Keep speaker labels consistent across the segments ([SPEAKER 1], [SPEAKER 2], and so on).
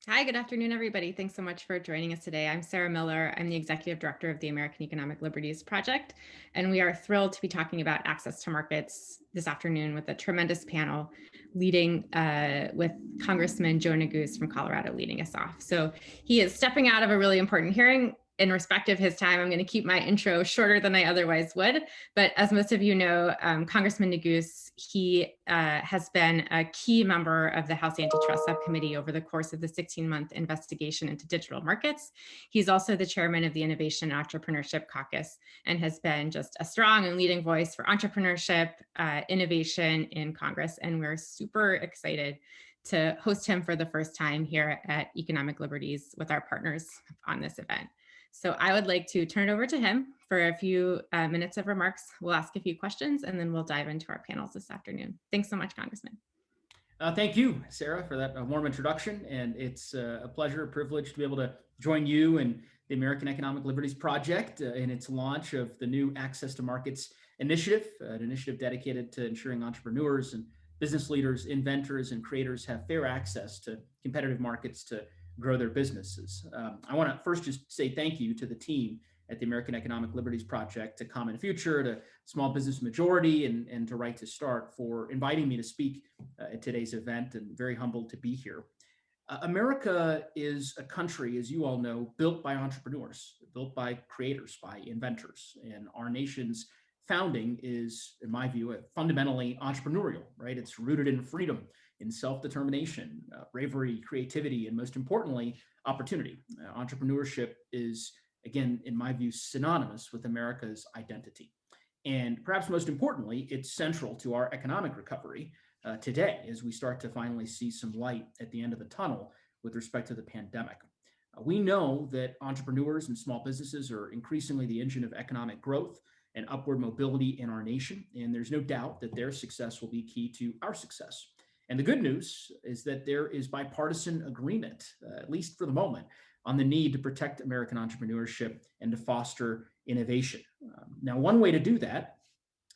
[SPEAKER 1] Hi, good afternoon, everybody. Thanks so much for joining us today. I'm Sarah Miller. I'm the Executive Director of the American Economic Liberties Project, and we are thrilled to be talking about access to markets this afternoon with a tremendous panel leading with Congressman Joe Neguse from Colorado leading us off. So he is stepping out of a really important hearing. In respect of his time, I'm going to keep my intro shorter than I otherwise would. But as most of you know, Congressman Neguse, he has been a key member of the House Antitrust Subcommittee over the course of the 16-month investigation into digital markets. He's also the chairman of the Innovation and Entrepreneurship Caucus and has been just a strong and leading voice for entrepreneurship, innovation in Congress. And we're super excited to host him for the first time here at Economic Liberties with our partners on this event. So I would like to turn it over to him for a few minutes of remarks. We'll ask a few questions and then we'll dive into our panels this afternoon. Thanks so much, Congressman.
[SPEAKER 2] Thank you, Sarah, for that warm introduction. And it's a pleasure, a privilege to be able to join you and the American Economic Liberties Project in its launch of the new Access to Markets initiative, an initiative dedicated to ensuring entrepreneurs and business leaders, inventors, and creators have fair access to competitive markets to grow their businesses. I want to first just say thank you to the team at the American Economic Liberties Project, to Common Future, to Small Business Majority, and to Right to Start for inviting me to speak at today's event, and very humbled to be here. America is a country, as you all know, built by entrepreneurs, built by creators, by inventors. And our nation's founding is, in my view, fundamentally entrepreneurial, right? It's rooted in freedom, in self-determination, bravery, creativity, and most importantly, opportunity. Entrepreneurship is, again, in my view, synonymous with America's identity. And perhaps most importantly, it's central to our economic recovery today as we start to finally see some light at the end of the tunnel with respect to the pandemic. We know that entrepreneurs and small businesses are increasingly the engine of economic growth and upward mobility in our nation, and there's no doubt that their success will be key to our success. And the good news is that there is bipartisan agreement, at least for the moment, on the need to protect American entrepreneurship and to foster innovation. Now, one way to do that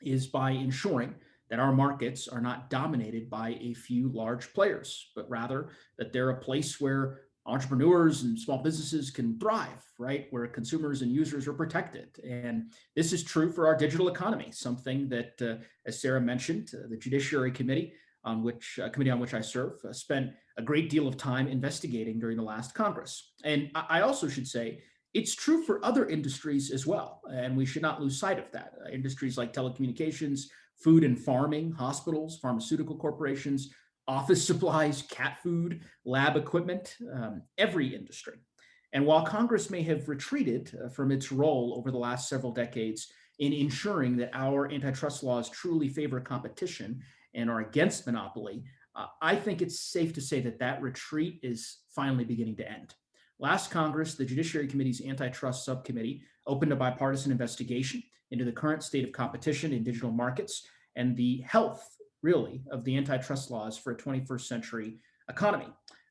[SPEAKER 2] is by ensuring that our markets are not dominated by a few large players, but rather that they're a place where entrepreneurs and small businesses can thrive, right? Where consumers and users are protected. And this is true for our digital economy, something that, as Sarah mentioned, the Judiciary Committee on which I serve spent a great deal of time investigating during the last Congress. And I also should say it's true for other industries as well, and we should not lose sight of that. Industries like telecommunications, food and farming, hospitals, pharmaceutical corporations, office supplies, cat food, lab equipment, every industry. And while Congress may have retreated from its role over the last several decades in ensuring that our antitrust laws truly favor competition and are against monopoly, I think it's safe to say that that retreat is finally beginning to end. Last Congress, the Judiciary Committee's Antitrust Subcommittee opened a bipartisan investigation into the current state of competition in digital markets and the health, really, of the antitrust laws for a 21st century economy.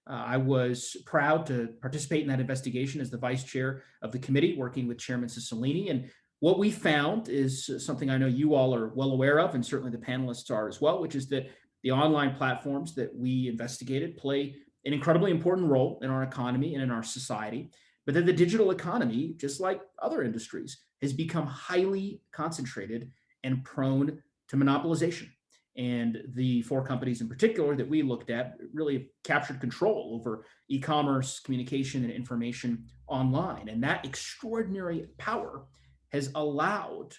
[SPEAKER 2] I was proud to participate in that investigation as the vice chair of the committee, working with Chairman Cicilline. And what we found is something I know you all are well aware of, and certainly the panelists are as well, which is that the online platforms that we investigated play an incredibly important role in our economy and in our society, but that the digital economy, just like other industries, has become highly concentrated and prone to monopolization. And the four companies in particular that we looked at really captured control over e-commerce, communication, and information online. And that extraordinary power has allowed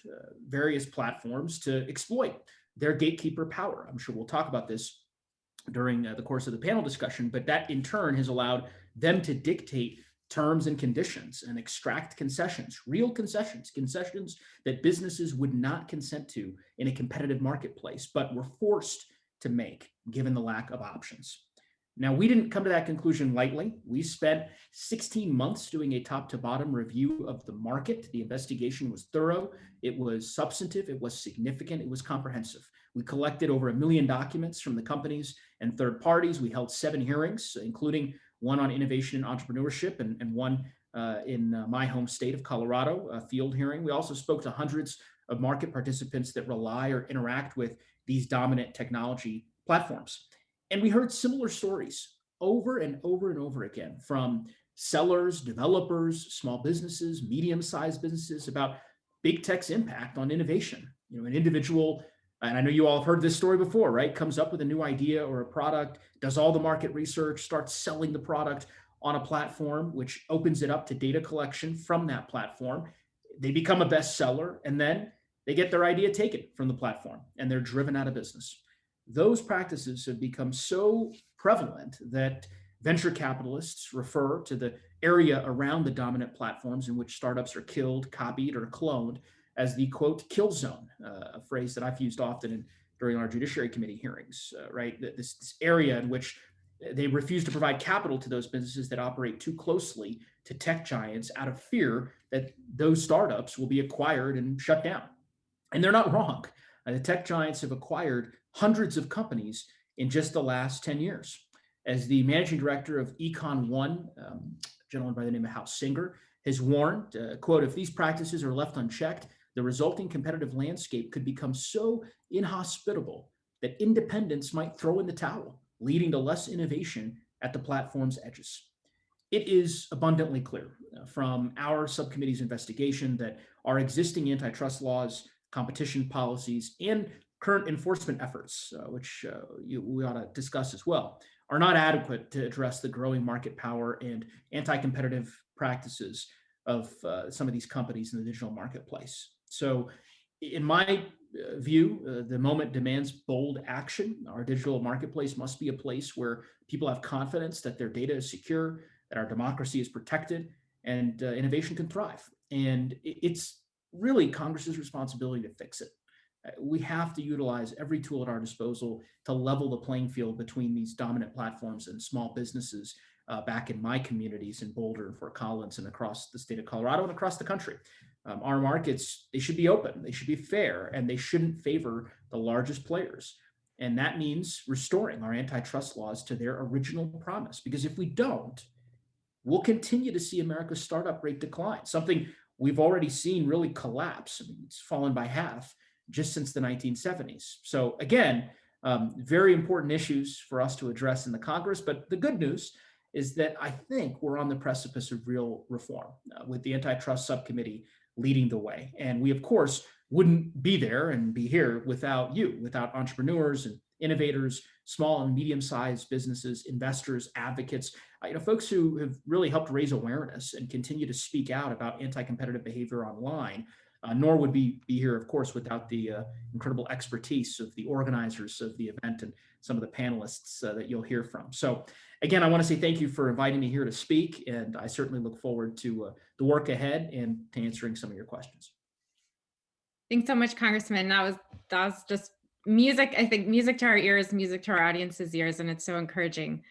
[SPEAKER 2] various platforms to exploit their gatekeeper power. I'm sure we'll talk about this during the course of the panel discussion, but that in turn has allowed them to dictate terms and conditions and extract concessions, real concessions, concessions that businesses would not consent to in a competitive marketplace, but were forced to make given the lack of options. Now, we didn't come to that conclusion lightly. We spent 16 months doing a top to bottom review of the market. The investigation was thorough, it was substantive, it was significant, it was comprehensive. We collected over 1 million documents from the companies and third parties. We held 7 hearings, including one on innovation and entrepreneurship and one in my home state of Colorado, a field hearing. We also spoke to hundreds of market participants that rely or interact with these dominant technology platforms. And we heard similar stories over and over and over again from sellers, developers, small businesses, medium-sized businesses about big tech's impact on innovation. An individual, and I know you all have heard this story before, right? Comes up with a new idea or a product, does all the market research, starts selling the product on a platform, which opens it up to data collection from that platform. They become a bestseller, and then they get their idea taken from the platform and they're driven out of business. Those practices have become so prevalent that venture capitalists refer to the area around the dominant platforms in which startups are killed, copied, or cloned as the quote kill zone, a phrase that I've used often during our Judiciary Committee hearings, right? This area in which they refuse to provide capital to those businesses that operate too closely to tech giants out of fear that those startups will be acquired and shut down. And they're not wrong. The tech giants have acquired hundreds of companies in just the last 10 years. As the managing director of Econ One, a gentleman by the name of Hal Singer, has warned, quote, if these practices are left unchecked, the resulting competitive landscape could become so inhospitable that independents might throw in the towel, leading to less innovation at the platform's edges. It is abundantly clear from our subcommittee's investigation that our existing antitrust laws, competition policies, and current enforcement efforts, which we ought to discuss as well, are not adequate to address the growing market power and anti-competitive practices of some of these companies in the digital marketplace. So in my view, the moment demands bold action. Our digital marketplace must be a place where people have confidence that their data is secure, that our democracy is protected, and innovation can thrive. And it's really Congress's responsibility to fix it. We have to utilize every tool at our disposal to level the playing field between these dominant platforms and small businesses back in my communities in Boulder and Fort Collins and across the state of Colorado and across the country. Our markets, they should be open, they should be fair, and they shouldn't favor the largest players. And that means restoring our antitrust laws to their original promise, because if we don't, we'll continue to see America's startup rate decline, something we've already seen really collapse. I mean, it's fallen by half just since the 1970s. So again, very important issues for us to address in the Congress. But the good news is that I think we're on the precipice of real reform with the Antitrust Subcommittee leading the way. And we, of course, wouldn't be there and be here without you, without entrepreneurs and innovators, small and medium-sized businesses, investors, advocates, folks who have really helped raise awareness and continue to speak out about anti-competitive behavior online. Nor would we be here, of course, without the incredible expertise of the organizers of the event and some of the panelists that you'll hear from. So again, I want to say thank you for inviting me here to speak, and I certainly look forward to the work ahead and to answering some of your questions.
[SPEAKER 1] Thanks so much, Congressman. That was just music, I think, music to our ears, music to our audience's ears, and it's so encouraging.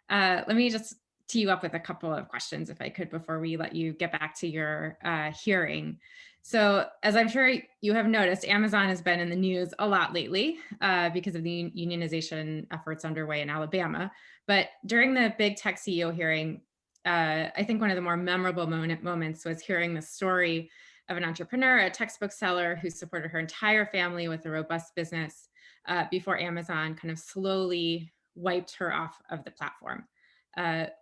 [SPEAKER 1] Let me just tee you up with a couple of questions, if I could, before we let you get back to your hearing. So as I'm sure you have noticed, Amazon has been in the news a lot lately because of the unionization efforts underway in Alabama. But during the big tech CEO hearing, I think one of the more memorable moments was hearing the story of an entrepreneur, a textbook seller who supported her entire family with a robust business before Amazon kind of slowly wiped her off of the platform.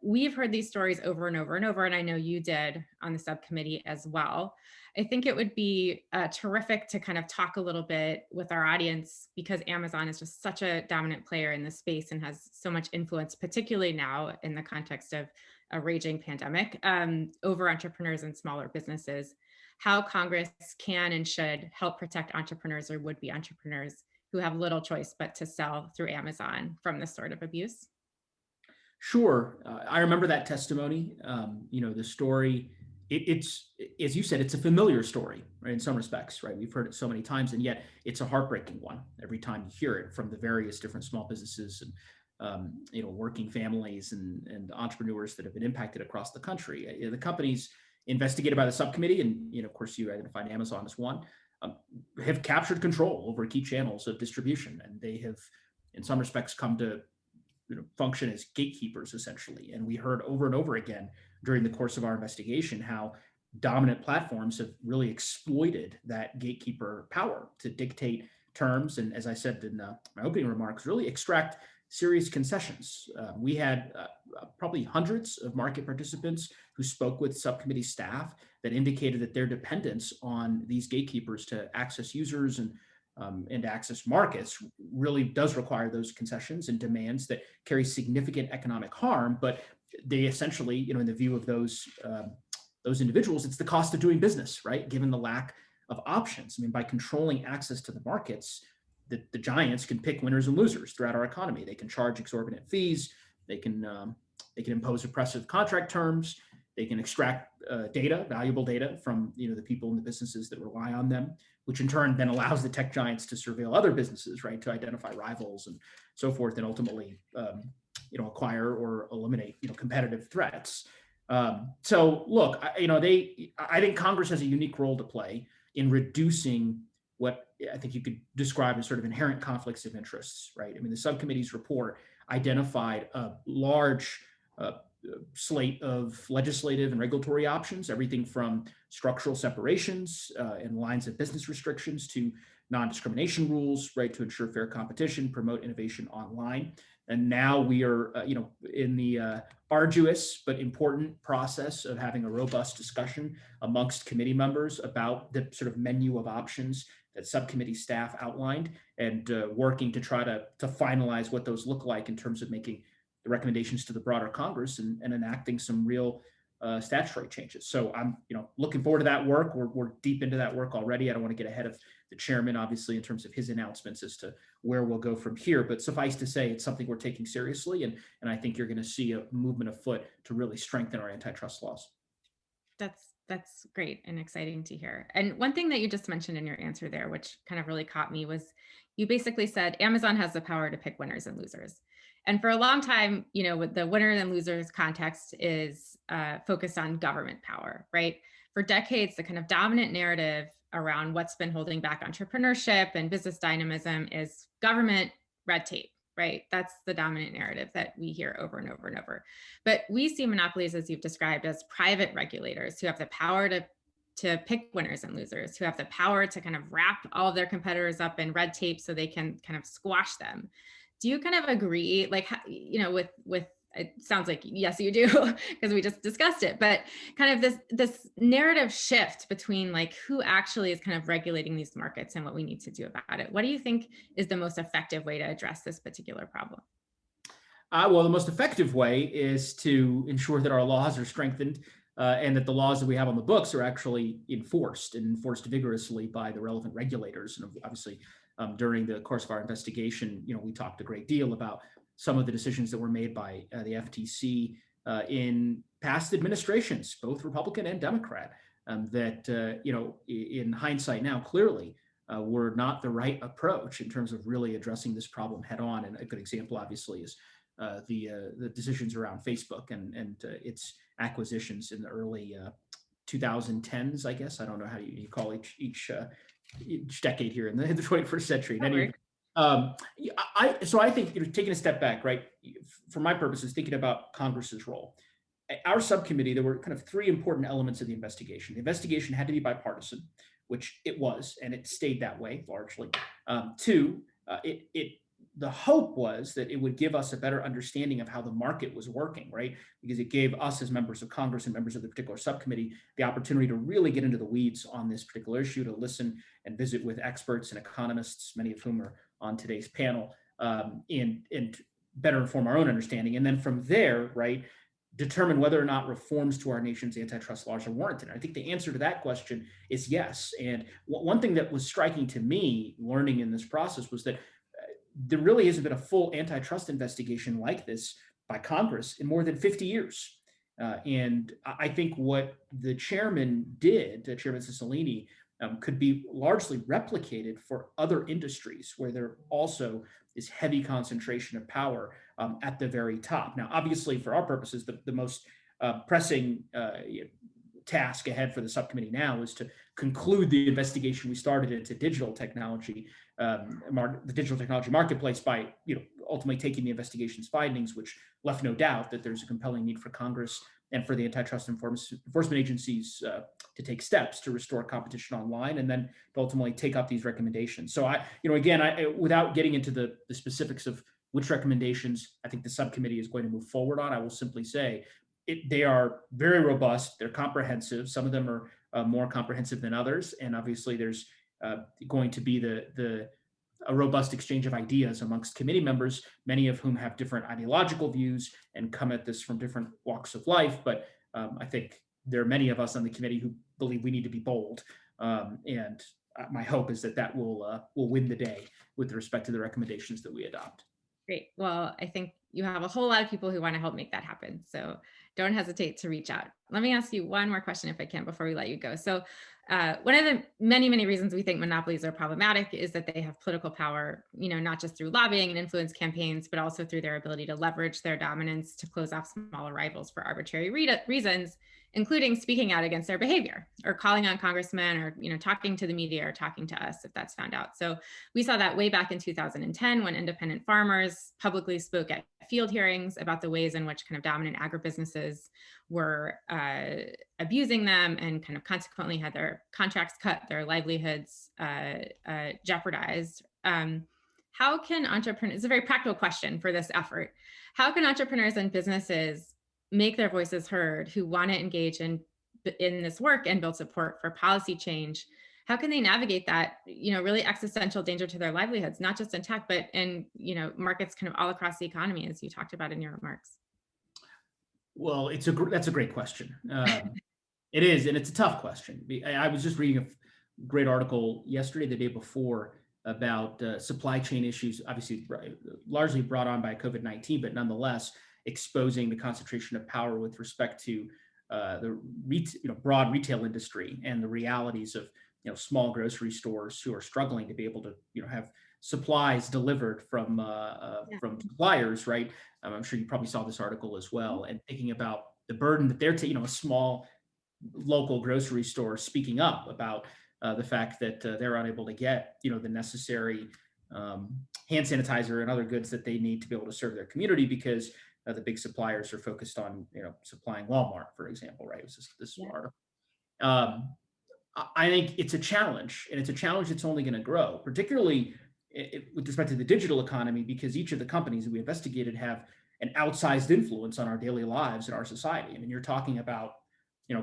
[SPEAKER 1] We've heard these stories over and over and over, and I know you did on the subcommittee as well. I think it would be terrific to kind of talk a little bit with our audience, because Amazon is just such a dominant player in this space and has so much influence, particularly now in the context of a raging pandemic, over entrepreneurs and smaller businesses. How Congress can and should help protect entrepreneurs or would-be entrepreneurs who have little choice but to sell through Amazon from this sort of abuse.
[SPEAKER 2] Sure. I remember that testimony. The story, it's, as you said, it's a familiar story, right? In some respects, right? We've heard it so many times, and yet it's a heartbreaking one every time you hear it from the various different small businesses and, working families and entrepreneurs that have been impacted across the country. The companies investigated by the subcommittee, and, of course, you identified Amazon as one, have captured control over key channels of distribution. And they have, in some respects, come to function as gatekeepers, essentially. And we heard over and over again during the course of our investigation how dominant platforms have really exploited that gatekeeper power to dictate terms. And as I said in my opening remarks, really extract serious concessions. We had probably hundreds of market participants who spoke with subcommittee staff that indicated that their dependence on these gatekeepers to access users and access markets really does require those concessions and demands that carry significant economic harm. But they essentially, in the view of those individuals, it's the cost of doing business, right? Given the lack of options. I mean, by controlling access to the markets, the giants can pick winners and losers throughout our economy. They can charge exorbitant fees. They can impose oppressive contract terms. They can extract data, valuable data from the people and the businesses that rely on them, which in turn then allows the tech giants to surveil other businesses, right, to identify rivals and so forth, and ultimately acquire or eliminate competitive threats. So look, I think Congress has a unique role to play in reducing what I think you could describe as sort of inherent conflicts of interests, right? I mean, the subcommittee's report identified a large slate of legislative and regulatory options, everything from structural separations and lines of business restrictions to non-discrimination rules, right, to ensure fair competition, promote innovation online. And now we are, in the arduous but important process of having a robust discussion amongst committee members about the sort of menu of options that subcommittee staff outlined, and working to try to finalize what those look like in terms of making the recommendations to the broader Congress and enacting some real statutory changes. So I'm looking forward to that work. We're deep into that work already. I don't want to get ahead of the chairman, obviously, in terms of his announcements as to where we'll go from here. But suffice to say, it's something we're taking seriously. And I think you're going to see a movement afoot to really strengthen our antitrust laws.
[SPEAKER 1] That's great and exciting to hear. And one thing that you just mentioned in your answer there, which kind of really caught me, was you basically said Amazon has the power to pick winners and losers. And for a long time, with the winner and losers context is focused on government power, right? For decades, the kind of dominant narrative around what's been holding back entrepreneurship and business dynamism is government red tape, right? That's the dominant narrative that we hear over and over and over. But we see monopolies, as you've described, as private regulators who have the power to pick winners and losers, who have the power to kind of wrap all of their competitors up in red tape so they can kind of squash them. Do you kind of agree, with it sounds like yes, you do, because we just discussed it, but kind of this narrative shift between like who actually is kind of regulating these markets and what we need to do about it. What do you think is the most effective way to address this particular problem?
[SPEAKER 2] Well, the most effective way is to ensure that our laws are strengthened and that the laws that we have on the books are actually enforced vigorously by the relevant regulators. And obviously, during the course of our investigation, we talked a great deal about some of the decisions that were made by the FTC in past administrations, both Republican and Democrat, that, in hindsight now, clearly were not the right approach in terms of really addressing this problem head on. And a good example, obviously, is the decisions around Facebook and its acquisitions in the early 2010s, I guess. I don't know how you call each decade here in the 21st century. So I think taking a step back, right, for my purposes, thinking about Congress's role, our subcommittee, there were kind of three important elements of the investigation. The investigation had to be bipartisan, which it was, and it stayed that way largely. Two, the hope was that it would give us a better understanding of how the market was working, right? Because it gave us as members of Congress and members of the particular subcommittee the opportunity to really get into the weeds on this particular issue, to listen and visit with experts and economists, many of whom are on today's panel, and better inform our own understanding. And then from there, right, determine whether or not reforms to our nation's antitrust laws are warranted. And I think the answer to that question is yes. And one thing that was striking to me learning in this process was that there really hasn't been a full antitrust investigation like this by Congress in more than 50 years. And I think what the chairman did, Chairman Cicilline, could be largely replicated for other industries where there also is heavy concentration of power at the very top. Now, obviously, for our purposes, the most pressing task ahead for the subcommittee now is to conclude the investigation we started into digital technology, the digital technology marketplace, by ultimately taking the investigation's findings, which left no doubt that there's a compelling need for Congress and for the antitrust enforcement agencies to take steps to restore competition online, and then to ultimately take up these recommendations. So without getting into the specifics of which recommendations I think the subcommittee is going to move forward on. I will simply say they are very robust. They're comprehensive. Some of them are more comprehensive than others. And obviously there's going to be a robust exchange of ideas amongst committee members, many of whom have different ideological views and come at this from different walks of life. But I think there are many of us on the committee who believe we need to be bold. And my hope is that will win the day with respect to the recommendations that we adopt.
[SPEAKER 1] Great. Well, I think you have a whole lot of people who want to help make that happen. So don't hesitate to reach out. Let me ask you one more question if I can before we let you go. So one of the many, many reasons we think monopolies are problematic is that they have political power, not just through lobbying and influence campaigns, but also through their ability to leverage their dominance to close off smaller rivals for arbitrary reasons, including speaking out against their behavior or calling on congressmen or, talking to the media or talking to us if that's found out. So we saw that way back in 2010 when independent farmers publicly spoke at field hearings about the ways in which kind of dominant agribusinesses were abusing them and kind of consequently had their contracts cut, their livelihoods jeopardized. How can entrepreneurs, it's a very practical question for this effort, how can entrepreneurs and businesses make their voices heard who want to engage in this work and build support for policy change? How can they navigate that, really existential danger to their livelihoods, not just in tech, but in, markets kind of all across the economy, as you talked about in your remarks?
[SPEAKER 2] Well, that's a great question. It is, and it's a tough question. I was just reading a great article yesterday, the day before, about supply chain issues, obviously largely brought on by COVID-19, but nonetheless exposing the concentration of power with respect to the broad retail industry and the realities of small grocery stores who are struggling to be able to have supplies delivered from suppliers, right? I'm sure you probably saw this article as well, and thinking about the burden that they're taking, a small local grocery store speaking up about the fact that they're unable to get the necessary hand sanitizer and other goods that they need to be able to serve their community because the big suppliers are focused on supplying Walmart, for example, right? It was this article. I think it's a challenge, and it's a challenge that's only going to grow, particularly with respect to the digital economy, because each of the companies that we investigated have an outsized influence on our daily lives and our society. I mean, you're talking about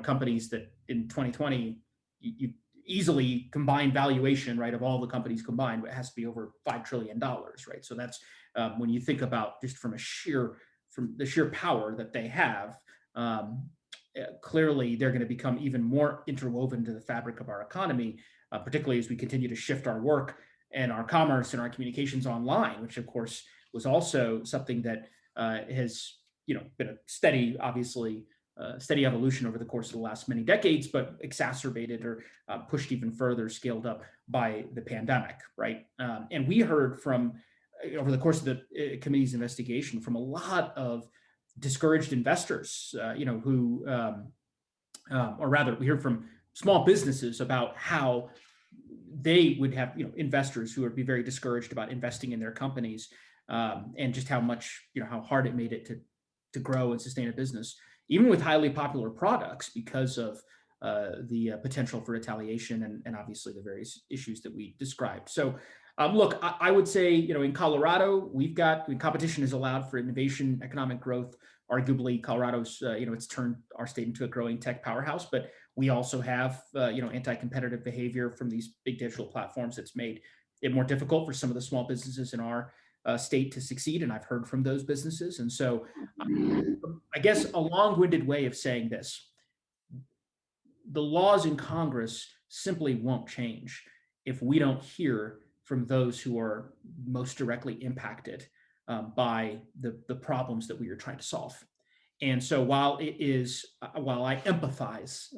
[SPEAKER 2] companies that in 2020 you easily combined valuation, right, of all the companies combined, it has to be over $5 trillion, right? So that's when you think about just from the sheer power that they have. Clearly, they're going to become even more interwoven to the fabric of our economy, particularly as we continue to shift our work and our commerce and our communications online, which of course was also something that has been a steady, obviously, steady evolution over the course of the last many decades, but exacerbated or pushed even further, scaled up by the pandemic, right? And we heard from over the course of the committee's investigation from a lot of discouraged investors, who, or rather, we heard from small businesses about how they would have, investors who would be very discouraged about investing in their companies, and just how much, how hard it made it to grow and sustain a business, even with highly popular products, because of the potential for retaliation and obviously the various issues that we described. So, look, I would say, in Colorado, competition is allowed for innovation, economic growth. Arguably, Colorado's, it's turned our state into a growing tech powerhouse, but we also have, anti-competitive behavior from these big digital platforms that's made it more difficult for some of the small businesses in our state to succeed. And I've heard from those businesses. And so I guess a long-winded way of saying this, the laws in Congress simply won't change if we don't hear from those who are most directly impacted by the problems that we are trying to solve. And so while I empathize,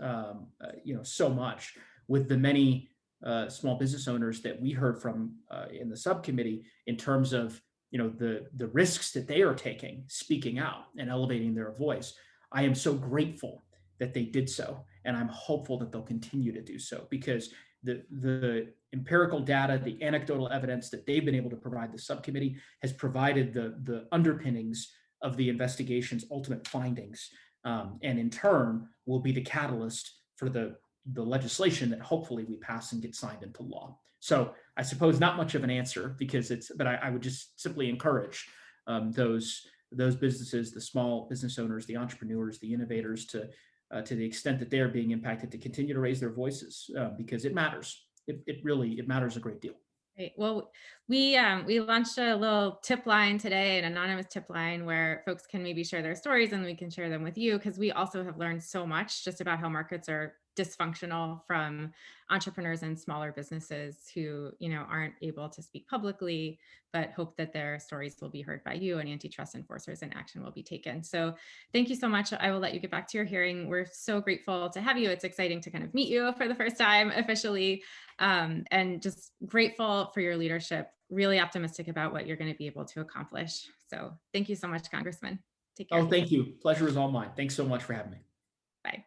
[SPEAKER 2] so much with the many small business owners that we heard from in the subcommittee in terms of, the risks that they are taking, speaking out and elevating their voice, I am so grateful that they did so. And I'm hopeful that they'll continue to do so, because the empirical data, the anecdotal evidence that they've been able to provide the subcommittee has provided the underpinnings of the investigation's ultimate findings, and in turn will be the catalyst for the legislation that hopefully we pass and get signed into law. So I suppose not much of an answer because but I would just simply encourage those businesses, the small business owners, the entrepreneurs, the innovators, to the extent that they are being impacted, to continue to raise their voices because it matters. It matters a great deal.
[SPEAKER 1] Great. Well, we launched a little tip line today, an anonymous tip line where folks can maybe share their stories and we can share them with you, because we also have learned so much just about how markets are dysfunctional from entrepreneurs and smaller businesses who, aren't able to speak publicly, but hope that their stories will be heard by you and antitrust enforcers and action will be taken. So thank you so much. I will let you get back to your hearing. We're so grateful to have you. It's exciting to kind of meet you for the first time officially. And just grateful for your leadership, really optimistic about what you're going to be able to accomplish. So thank you so much, Congressman. Take care.
[SPEAKER 2] Oh, thank you. Pleasure is all mine. Thanks so much for having me.
[SPEAKER 1] Bye.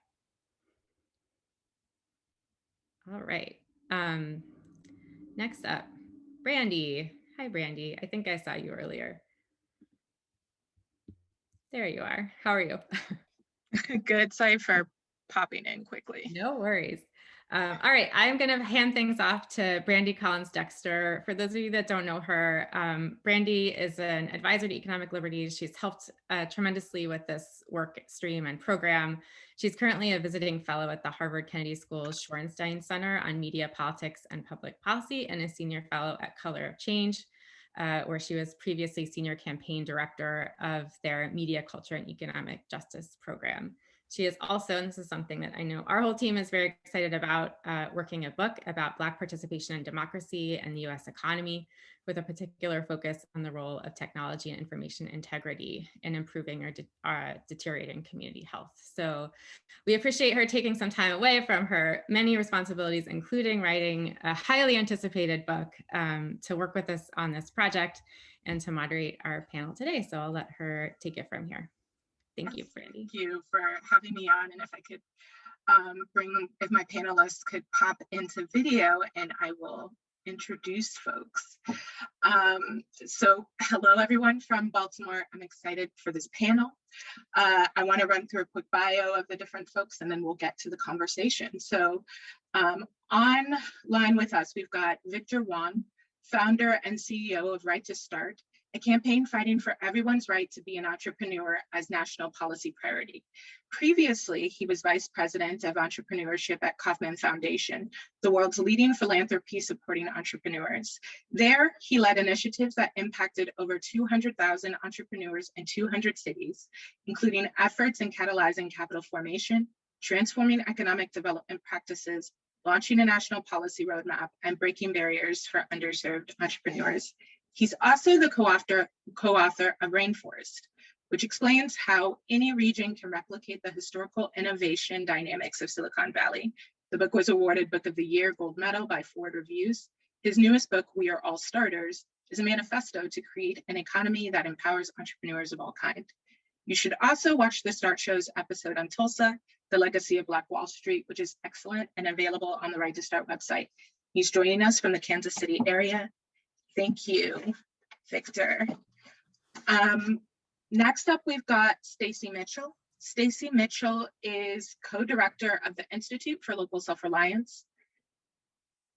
[SPEAKER 1] All right. Next up, Brandy. Hi, Brandy. I think I saw you earlier. There you are. How are you?
[SPEAKER 3] Good. Sorry for popping in quickly.
[SPEAKER 1] No worries. All right, I'm going to hand things off to Brandy Collins Dexter. For those of you that don't know her, Brandy is an advisor to economic liberties. She's helped tremendously with this work stream and program. She's currently a visiting fellow at the Harvard Kennedy School's Shorenstein Center on Media, Politics, and Public Policy, and a senior fellow at Color of Change, where she was previously senior campaign director of their Media, Culture, and Economic Justice program. She is also, and this is something that I know our whole team is very excited about, working a book about Black participation in democracy and the US economy, with a particular focus on the role of technology and information integrity in improving or deteriorating community health. So we appreciate her taking some time away from her many responsibilities, including writing a highly anticipated book, to work with us on this project and to moderate our panel today. So I'll let her take it from here. Thank you, Brandy.
[SPEAKER 3] Thank you for having me on. And if I could if my panelists could pop into video, and I will introduce folks. So hello, everyone from Baltimore. I'm excited for this panel. I want to run through a quick bio of the different folks, and then we'll get to the conversation. So online with us, we've got Victor Wong, founder and CEO of Right to Start, a campaign fighting for everyone's right to be an entrepreneur as national policy priority. Previously, he was vice president of entrepreneurship at Kauffman Foundation, the world's leading philanthropy supporting entrepreneurs. There, he led initiatives that impacted over 200,000 entrepreneurs in 200 cities, including efforts in catalyzing capital formation, transforming economic development practices, launching a national policy roadmap, and breaking barriers for underserved entrepreneurs. He's also the co-author of Rainforest, which explains how any region can replicate the historical innovation dynamics of Silicon Valley. The book was awarded Book of the Year Gold Medal by Ford Reviews. His newest book, We Are All Starters, is a manifesto to create an economy that empowers entrepreneurs of all kinds. You should also watch the Start Show's episode on Tulsa, The Legacy of Black Wall Street, which is excellent and available on the Right to Start website. He's joining us from the Kansas City area. Thank you, Victor. Next up, we've got Stacey Mitchell. Stacey Mitchell is co-director of the Institute for Local Self-Reliance,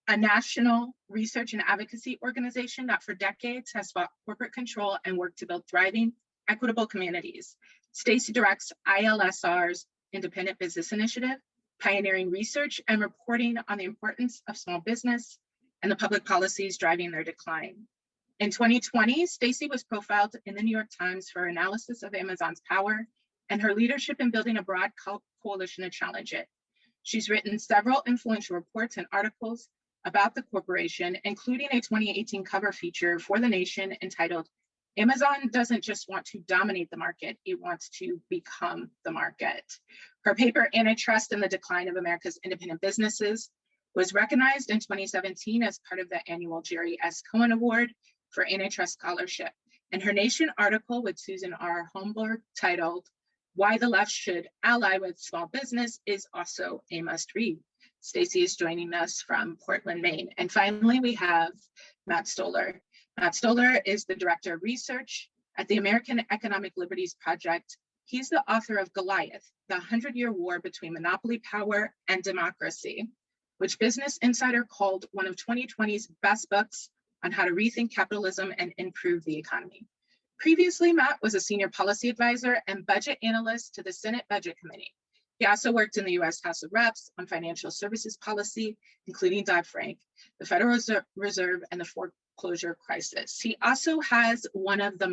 [SPEAKER 3] a national research and advocacy organization that for decades has fought corporate control and worked to build thriving, equitable communities. Stacey directs ILSR's Independent Business Initiative, pioneering research and reporting on the importance of small business and the public policies driving their decline. In 2020, Stacey was profiled in the New York Times for analysis of Amazon's power and her leadership in building a broad coalition to challenge it. She's written several influential reports and articles about the corporation, including a 2018 cover feature for The Nation entitled, Amazon doesn't just want to dominate the market, it wants to become the market. Her paper, Antitrust and the Decline of America's Independent Businesses, was recognized in 2017 as part of the annual Jerry S. Cohen Award for Antitrust Scholarship. And her Nation article with Susan R. Holmberg titled, Why the Left Should Ally with Small Business is also a must read. Stacey is joining us from Portland, Maine. And finally, we have Matt Stoller. Matt Stoller is the Director of Research at the American Economic Liberties Project. He's the author of Goliath, the 100-Year War Between Monopoly Power and Democracy. which Business Insider called one of 2020's best books on how to rethink capitalism and improve the economy. Previously, Matt was a senior policy advisor and budget analyst to the Senate Budget Committee. He also worked in the US House of Reps on financial services policy, including Dodd-Frank, the Federal Reserve, and the foreclosure crisis. He also has one of the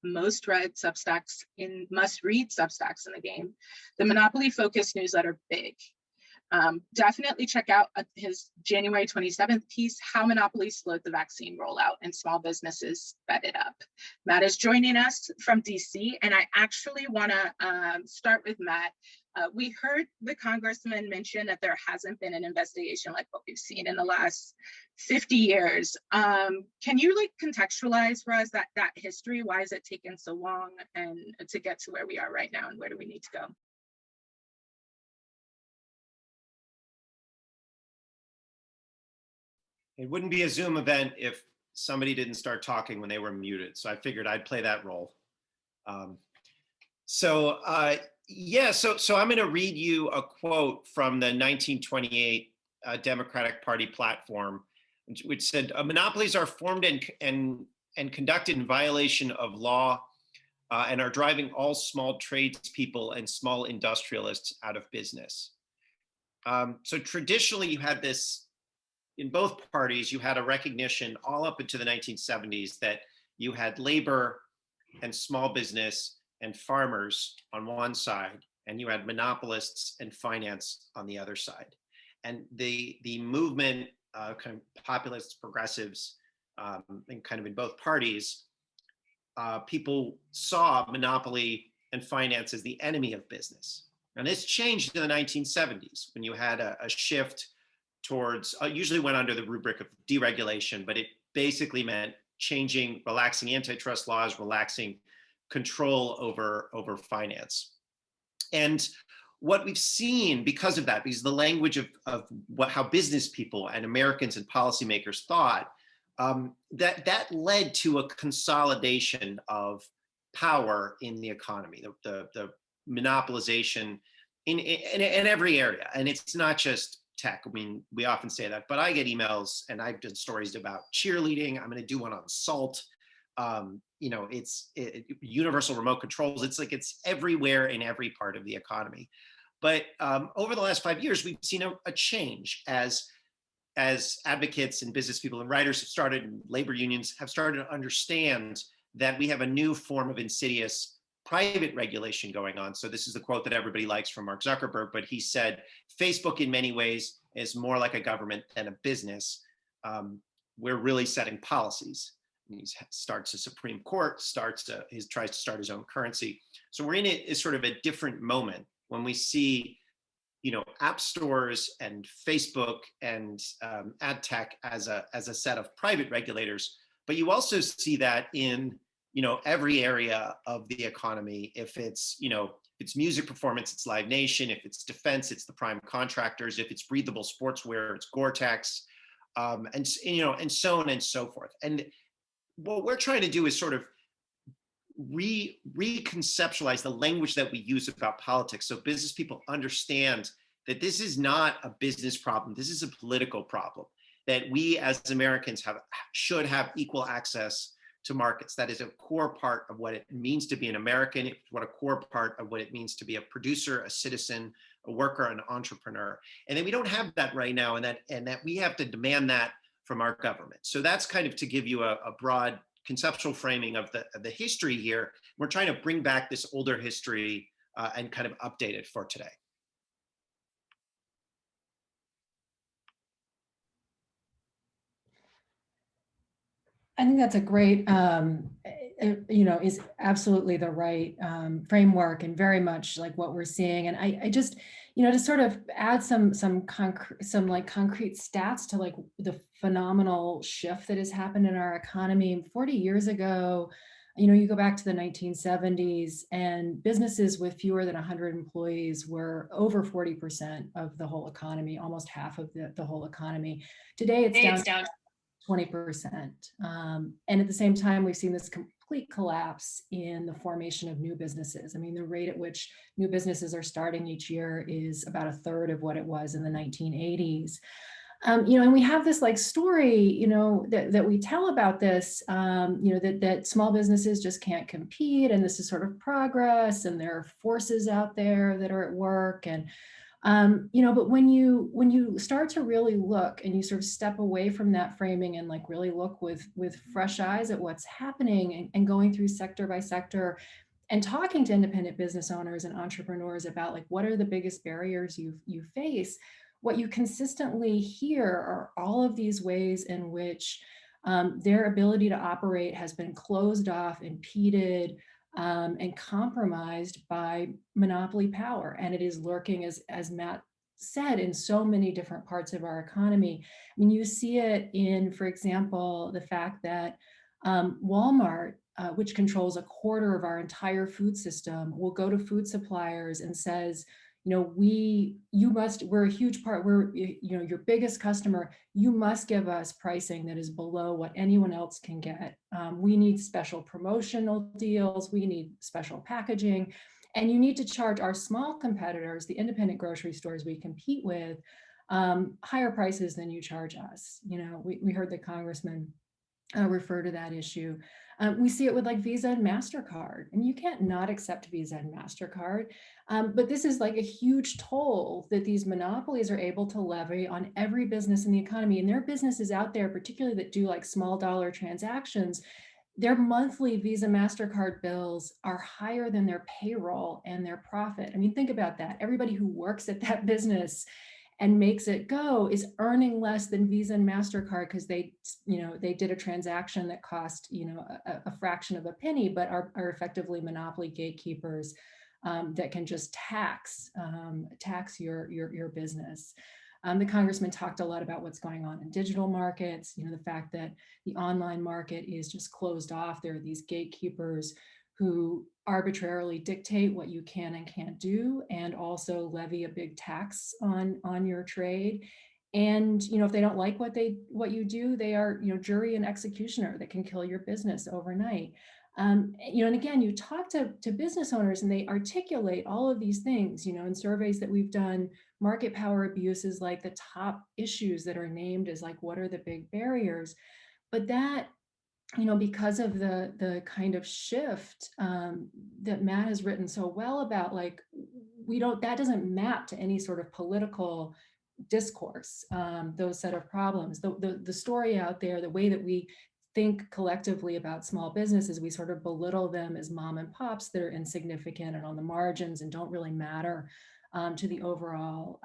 [SPEAKER 3] must-read Substacks in the game, the Monopoly-focused newsletter Big. Definitely check out his January 27th piece, How Monopolies Slowed the Vaccine Rollout and Small Businesses Sped It Up. Matt is joining us from DC, and I actually want to start with Matt. We heard the congressman mention that there hasn't been an investigation like what we've seen in the last 50 years. Can you contextualize for us that history? Why has it taken so long and to get to where we are right now, and where do we need to go?
[SPEAKER 4] It wouldn't be a Zoom event if somebody didn't start talking when they were muted. So I figured I'd play that role. So I'm going to read you a quote from the 1928 Democratic Party platform, which said, monopolies are formed and conducted in violation of law and are driving all small tradespeople and small industrialists out of business. So traditionally you had this, in both parties, you had a recognition all up into the 1970s that you had labor and small business and farmers on one side, and you had monopolists and finance on the other side. And the movement, kind of populists, progressives, and kind of in both parties, people saw monopoly and finance as the enemy of business. And this changed in the 1970s when you had a shift towards, usually went under the rubric of deregulation, but it basically meant relaxing antitrust laws, relaxing control over finance. And what we've seen because of that, because the language of how business people and Americans and policymakers thought, that led to a consolidation of power in the economy, the monopolization in every area. And it's not just tech. I mean, we often say that, but I get emails and I've done stories about cheerleading. I'm going to do one on salt. It's universal remote controls. It's everywhere in every part of the economy. But over the last 5 years, we've seen a change as advocates and business people and writers have started, and labor unions have started to understand that we have a new form of insidious private regulation going on. So this is the quote that everybody likes from Mark Zuckerberg, but he said, Facebook in many ways is more like a government than a business. We're really setting policies. And he starts a Supreme Court, tries to start his own currency. So we're in a sort of a different moment when we see, app stores and Facebook and ad tech as a set of private regulators. But you also see that in every area of the economy. If it's music performance, it's Live Nation. If it's defense, it's the prime contractors. If it's breathable sportswear, it's Gore-Tex, and so on and so forth. And what we're trying to do is sort of reconceptualize the language that we use about politics, so business people understand that this is not a business problem. This is a political problem, that we as Americans should have equal access to markets. That is a core part of what it means to be an American, what a core part of what it means to be a producer, a citizen, a worker, an entrepreneur. And then we don't have that right now, and that we have to demand that from our government. So that's kind of to give you a broad conceptual framing of the history here. We're trying to bring back this older history and kind of update it for today.
[SPEAKER 5] I think that's a great, is absolutely the right framework, and very much like what we're seeing. And I just, to sort of add some concrete stats to the phenomenal shift that has happened in our economy. 40 years ago, you go back to the 1970s, and businesses with fewer than 100 employees were over 40% of the whole economy, almost half of the whole economy. Today it's down 20%. And at the same time, we've seen this complete collapse in the formation of new businesses. I mean, the rate at which new businesses are starting each year is about a third of what it was in the 1980s. And we have this like story, that we tell about this, that small businesses just can't compete, and this is sort of progress, and there are forces out there that are at work, and but when you start to really look and you sort of step away from that framing and like really look with fresh eyes at what's happening, and going through sector by sector and talking to independent business owners and entrepreneurs about like what are the biggest barriers you face, what you consistently hear are all of these ways in which their ability to operate has been closed off, impeded, and compromised by monopoly power. And it is lurking, as Matt said, in so many different parts of our economy. I mean, you see it in, for example, the fact that Walmart, which controls a quarter of our entire food system, will go to food suppliers and says, we're a huge part, we're, your biggest customer, you must give us pricing that is below what anyone else can get. We need special promotional deals, we need special packaging, and you need to charge our small competitors, the independent grocery stores we compete with, higher prices than you charge us. We heard the congressman refer to that issue. We see it with like Visa and MasterCard, and you can't not accept Visa and MasterCard. But this is like a huge toll that these monopolies are able to levy on every business in the economy. And there are businesses out there, particularly that do like small dollar transactions. Their monthly Visa MasterCard bills are higher than their payroll and their profit. I mean, think about that. Everybody who works at that business and makes it go is earning less than Visa and MasterCard because they did a transaction that cost, a fraction of a penny, but are effectively monopoly gatekeepers that can just tax your business. The congressman talked a lot about what's going on in digital markets, the fact that the online market is just closed off. There are these gatekeepers who arbitrarily dictate what you can and can't do, and also levy a big tax on your trade. And if they don't like what you do, they are jury and executioner that can kill your business overnight. And again, you talk to business owners and they articulate all of these things. In surveys that we've done, market power abuse is like the top issues that are named as like what are the big barriers. But that, because of the kind of shift that Matt has written so well about, like that doesn't map to any sort of political discourse, those set of problems. The story out there, the way that we think collectively about small businesses, we sort of belittle them as mom and pops that are insignificant and on the margins and don't really matter to the overall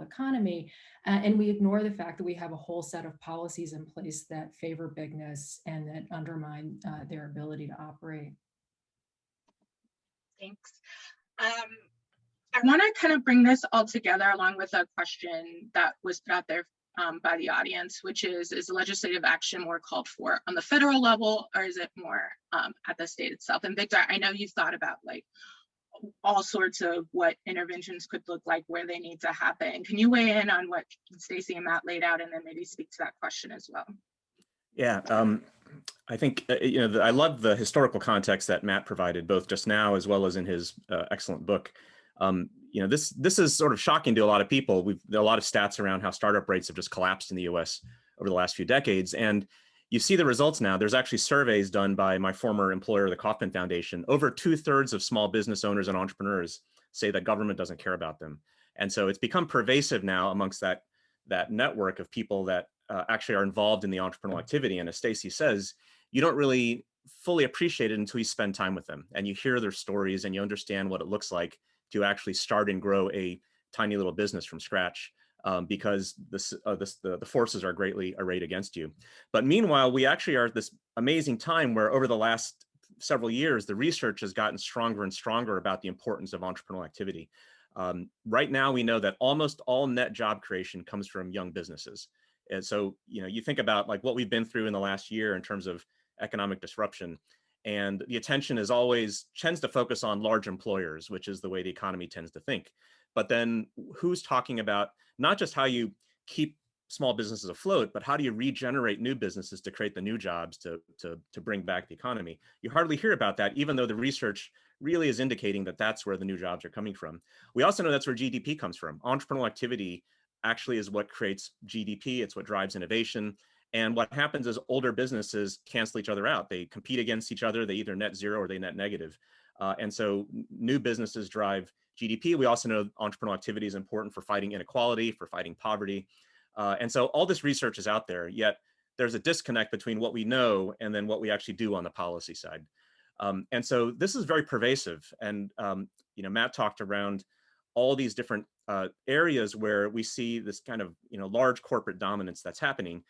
[SPEAKER 5] economy, and we ignore the fact that we have a whole set of policies in place that favor bigness and that undermine their ability to operate.
[SPEAKER 3] Thanks. I want to kind of bring this all together along with a question that was put out there by the audience, which is legislative action more called for on the federal level, or is it more at the state itself? And Victor, I know you've thought about like all sorts of what interventions could look like, where they need to happen. Can you weigh in on what Stacey and Matt laid out, and then maybe speak to that question as well? Yeah,
[SPEAKER 6] I think, I love the historical context that Matt provided, both just now as well as in his excellent book. This is sort of shocking to a lot of people. There are a lot of stats around how startup rates have just collapsed in the US over the last few decades. And you see the results now. There's actually surveys done by my former employer, the Kauffman Foundation. Over 2/3 of small business owners and entrepreneurs say that government doesn't care about them. And so it's become pervasive now amongst that network of people that actually are involved in the entrepreneurial activity. And as Stacey says, you don't really fully appreciate it until you spend time with them and you hear their stories and you understand what it looks like to actually start and grow a tiny little business from scratch. Because the forces are greatly arrayed against you. But meanwhile, we actually are at this amazing time where over the last several years, the research has gotten stronger and stronger about the importance of entrepreneurial activity. Right now, we know that almost all net job creation comes from young businesses. And so, you think about like what we've been through in the last year in terms of economic disruption, and the attention tends to focus on large employers, which is the way the economy tends to think. But then who's talking about not just how you keep small businesses afloat, but how do you regenerate new businesses to create the new jobs to bring back the economy? You hardly hear about that, even though the research really is indicating that that's where the new jobs are coming from. We also know that's where GDP comes from. Entrepreneurial activity actually is what creates GDP. It's what drives innovation. And what happens is older businesses cancel each other out. They compete against each other. They either net zero or they net negative. And so new businesses drive GDP. We also know entrepreneurial activity is important for fighting inequality, for fighting poverty. And so all this research is out there, yet there's a disconnect between what we know and then what we actually do on the policy side. And so this is very pervasive. And Matt talked around all these different areas where we see this kind of large corporate dominance that's happening,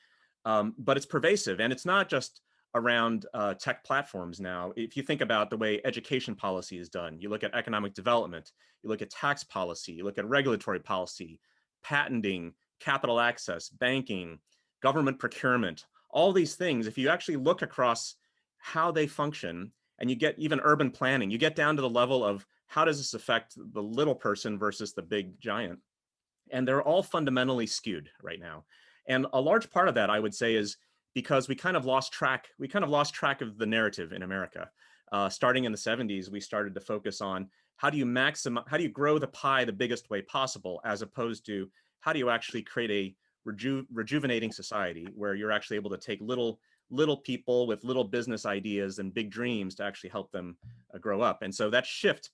[SPEAKER 6] but it's pervasive, and it's not just around tech platforms now. If you think about the way education policy is done, you look at economic development, you look at tax policy, you look at regulatory policy, patenting, capital access, banking, government procurement, all these things, if you actually look across how they function, and you get even urban planning, you get down to the level of how does this affect the little person versus the big giant? And they're all fundamentally skewed right now. And a large part of that, I would say, is because we kind of lost track of the narrative in America. Starting in the 70s, we started to focus on how do you grow the pie the biggest way possible, as opposed to how do you actually create a rejuvenating society where you're actually able to take little people with little business ideas and big dreams to actually help them grow up. And so that shift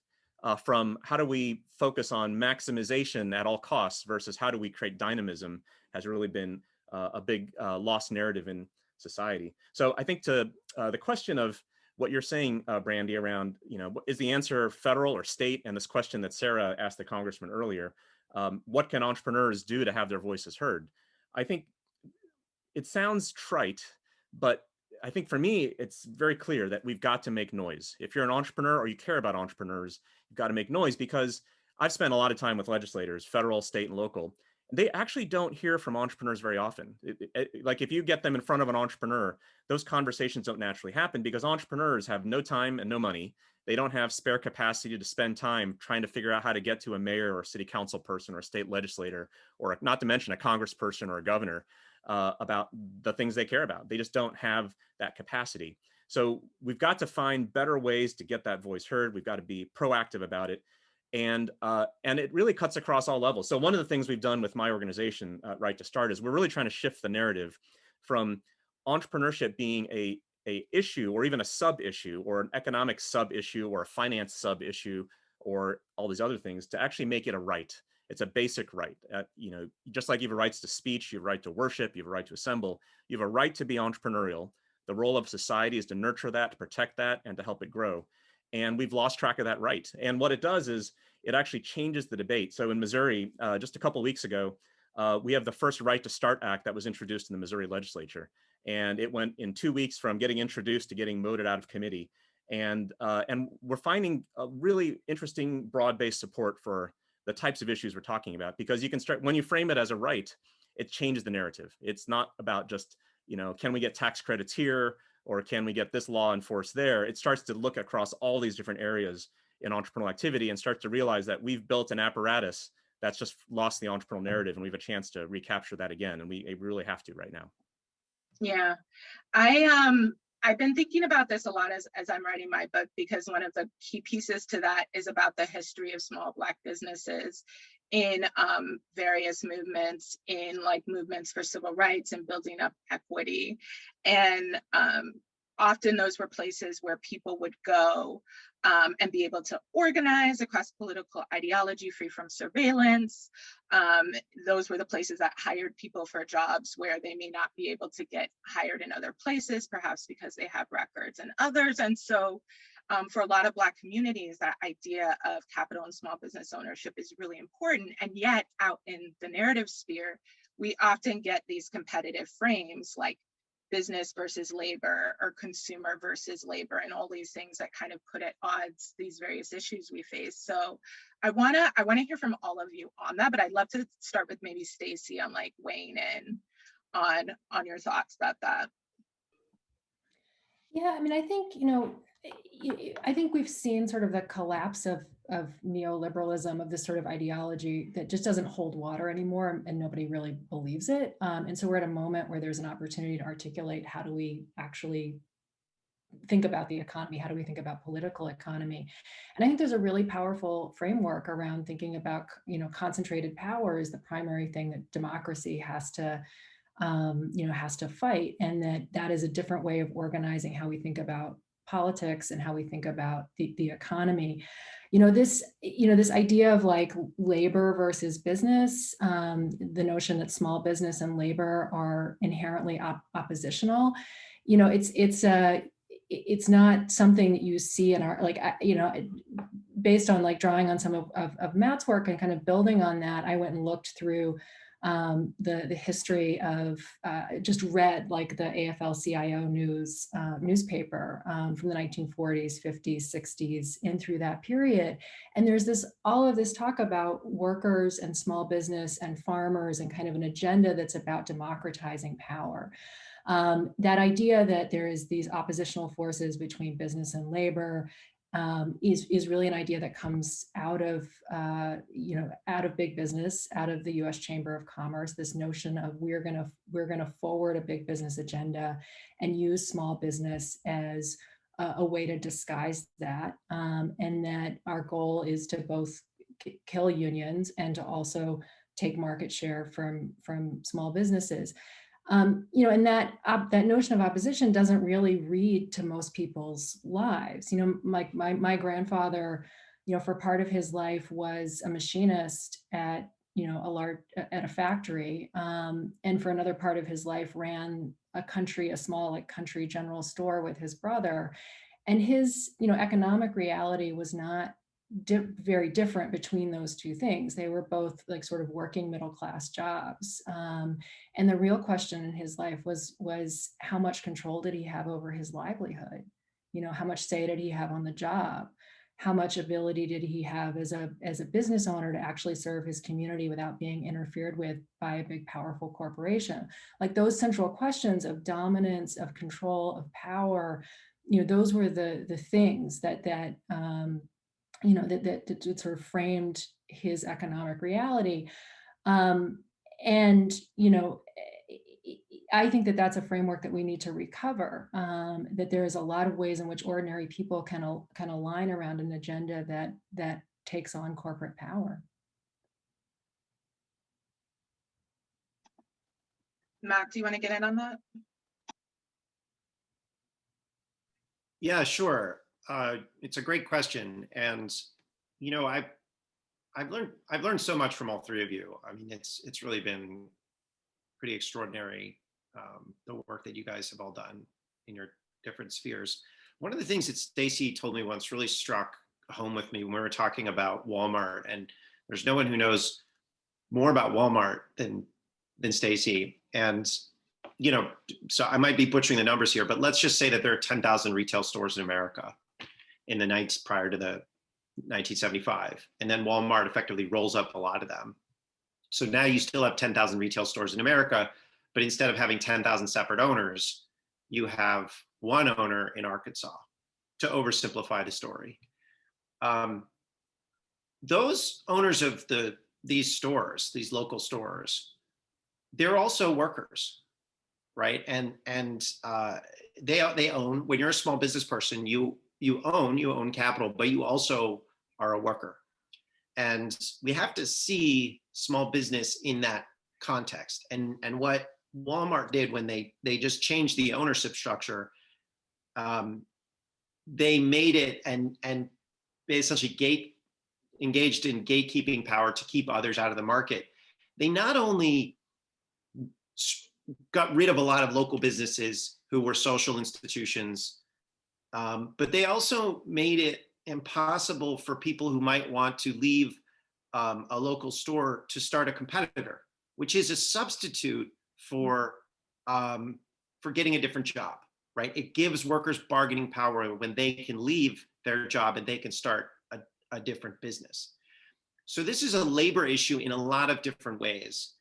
[SPEAKER 6] from how do we focus on maximization at all costs versus how do we create dynamism has really been a big lost narrative in society. So I think to the question of what you're saying, Brandy, around, is the answer federal or state? And this question that Sarah asked the congressman earlier, what can entrepreneurs do to have their voices heard? I think it sounds trite, but I think for me, it's very clear that we've got to make noise. If you're an entrepreneur or you care about entrepreneurs, you've got to make noise, because I've spent a lot of time with legislators, federal, state, and local. They actually don't hear from entrepreneurs very often. Like if you get them in front of an entrepreneur, those conversations don't naturally happen because entrepreneurs have no time and no money. They don't have spare capacity to spend time trying to figure out how to get to a mayor or a city council person or a state legislator, or not to mention a congressperson or a governor about the things they care about. They just don't have that capacity. So we've got to find better ways to get that voice heard. We've got to be proactive about it. And it really cuts across all levels. So one of the things we've done with my organization, Right to Start, is we're really trying to shift the narrative from entrepreneurship being a issue or even a sub issue or an economic sub issue or a finance sub issue or all these other things to actually make it a right. It's a basic right. Just like you have rights to speech, you have a right to worship, you have a right to assemble, you have a right to be entrepreneurial. The role of society is to nurture that, to protect that, and to help it grow. And we've lost track of that right. And what it does is it actually changes the debate. So in Missouri, just a couple of weeks ago, we have the first Right to Start Act that was introduced in the Missouri legislature. And it went in 2 weeks from getting introduced to getting voted out of committee. And we're finding a really interesting broad-based support for the types of issues we're talking about, because you can start, when you frame it as a right, it changes the narrative. It's not about just, can we get tax credits here? Or can we get this law enforced there? It starts to look across all these different areas in entrepreneurial activity and start to realize that we've built an apparatus that's just lost the entrepreneurial narrative, and we have a chance to recapture that again. And we really have to right now.
[SPEAKER 3] Yeah, I've been thinking about this a lot as I'm writing my book, because one of the key pieces to that is about the history of small Black businesses in various movements, in like movements for civil rights and building up equity. And often those were places where people would go and be able to organize across political ideology, free from surveillance. Those were the places that hired people for jobs where they may not be able to get hired in other places, perhaps because they have records and others. And so for a lot of Black communities, that idea of capital and small business ownership is really important. And yet out in the narrative sphere, we often get these competitive frames like business versus labor or consumer versus labor, and all these things that kind of put at odds these various issues we face. So I wanna hear from all of you on that, but I'd love to start with maybe Stacey on like weighing in on your thoughts about that.
[SPEAKER 5] Yeah, I mean, I think, I think we've seen sort of the collapse of neoliberalism, of this sort of ideology that just doesn't hold water anymore, and nobody really believes it. And so we're at a moment where there's an opportunity to articulate, how do we actually think about the economy? How do we think about political economy? And I think there's a really powerful framework around thinking about, concentrated power is the primary thing that democracy has to fight, and that is a different way of organizing how we think about politics and how we think about the economy. This idea of like labor versus business, the notion that small business and labor are inherently oppositional. It's not something that you see in our, based on like drawing on some of Matt's work and kind of building on that. I went and looked through the history of, just read like the AFL-CIO newspaper from the 1940s, 50s, 60s, in through that period. And there's all of this talk about workers and small business and farmers and kind of an agenda that's about democratizing power. That idea that there is these oppositional forces between business and labor is really an idea that comes out of big business, out of the U.S. Chamber of Commerce. This notion of we're gonna forward a big business agenda and use small business as a way to disguise that, and that our goal is to both kill unions and to also take market share from small businesses. And that notion of opposition doesn't really read to most people's lives. Like my grandfather, for part of his life was a machinist at a factory, and for another part of his life ran a small country general store with his brother, and his economic reality was not very different between those two things. They were both like sort of working middle class jobs. And the real question in his life was how much control did he have over his livelihood? How much say did he have on the job? How much ability did he have as a business owner to actually serve his community without being interfered with by a big, powerful corporation? Like those central questions of dominance, of control, of power, those were the things that sort of framed his economic reality. I think that that's a framework that we need to recover, that there is a lot of ways in which ordinary people can align around an agenda that takes on corporate power.
[SPEAKER 3] Matt, do you want to get in on that?
[SPEAKER 4] Yeah, sure. It's a great question, and I've learned so much from all three of you. I mean, it's really been pretty extraordinary, the work that you guys have all done in your different spheres. One of the things that Stacey told me once really struck home with me when we were talking about Walmart, and there's no one who knows more about Walmart than Stacey. And so I might be butchering the numbers here, but let's just say that there are 10,000 retail stores in America in the nights prior to the 1975. And then Walmart effectively rolls up a lot of them. So now you still have 10,000 retail stores in America, but instead of having 10,000 separate owners, you have one owner in Arkansas, to oversimplify the story. Those owners of these stores, these local stores, they're also workers, right? And they own, when you're a small business person, you own capital, but you also are a worker. And we have to see small business in that context. And what Walmart did when they just changed the ownership structure, they made it and they essentially engaged in gatekeeping power to keep others out of the market. They not only got rid of a lot of local businesses who were social institutions, but they also made it impossible for people who might want to leave a local store to start a competitor, which is a substitute for getting a different job, right? It gives workers bargaining power when they can leave their job and they can start a different business. So this is a labor issue in a lot of different ways.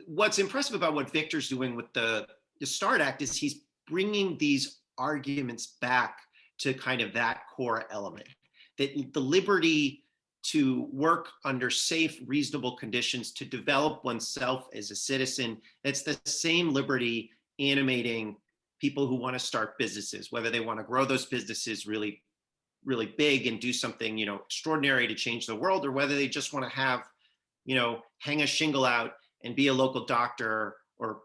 [SPEAKER 4] What's impressive about what Victor's doing with the START Act is he's bringing these arguments back to kind of that core element, that the liberty to work under safe, reasonable conditions, to develop oneself as a citizen, that's the same liberty animating people who want to start businesses, whether they want to grow those businesses really, really big and do something, extraordinary to change the world, or whether they just want to have, hang a shingle out and be a local doctor, or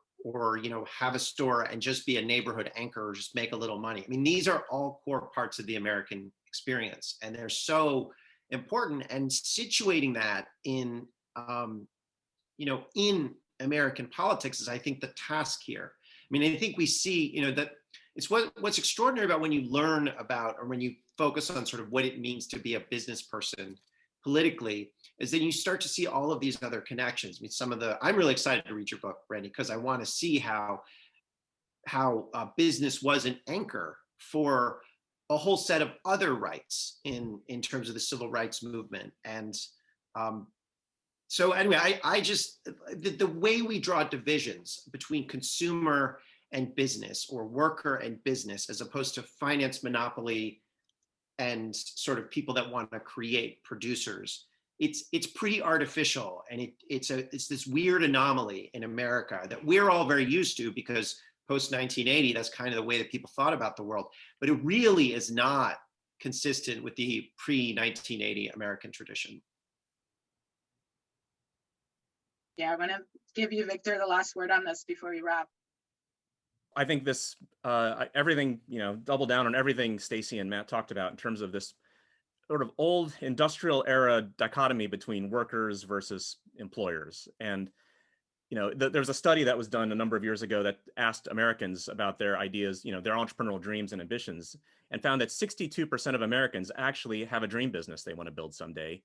[SPEAKER 4] have a store and just be a neighborhood anchor, or just make a little money. I mean, these are all core parts of the American experience, and they're so important. And situating that in, in American politics is, I think, the task here. I mean, I think we see, that it's what's extraordinary about when you learn about, or when you focus on sort of what it means to be a business person politically, is then you start to see all of these other connections. I mean, I'm really excited to read your book, Brandy, because I want to see how business was an anchor for a whole set of other rights in terms of the civil rights movement. And so anyway, I just, the way we draw divisions between consumer and business, or worker and business, as opposed to finance, monopoly, and sort of people that want to create producers, it's pretty artificial. And it's this weird anomaly in America that we're all very used to, because post 1980, that's kind of the way that people thought about the world. But it really is not consistent with the pre-1980 American tradition.
[SPEAKER 3] Yeah, I'm gonna give you, Victor, the last word on this before we wrap.
[SPEAKER 6] I think this, everything, double down on everything Stacey and Matt talked about in terms of this sort of old industrial era dichotomy between workers versus employers. And, there's a study that was done a number of years ago that asked Americans about their ideas, their entrepreneurial dreams and ambitions, and found that 62% of Americans actually have a dream business they want to build someday.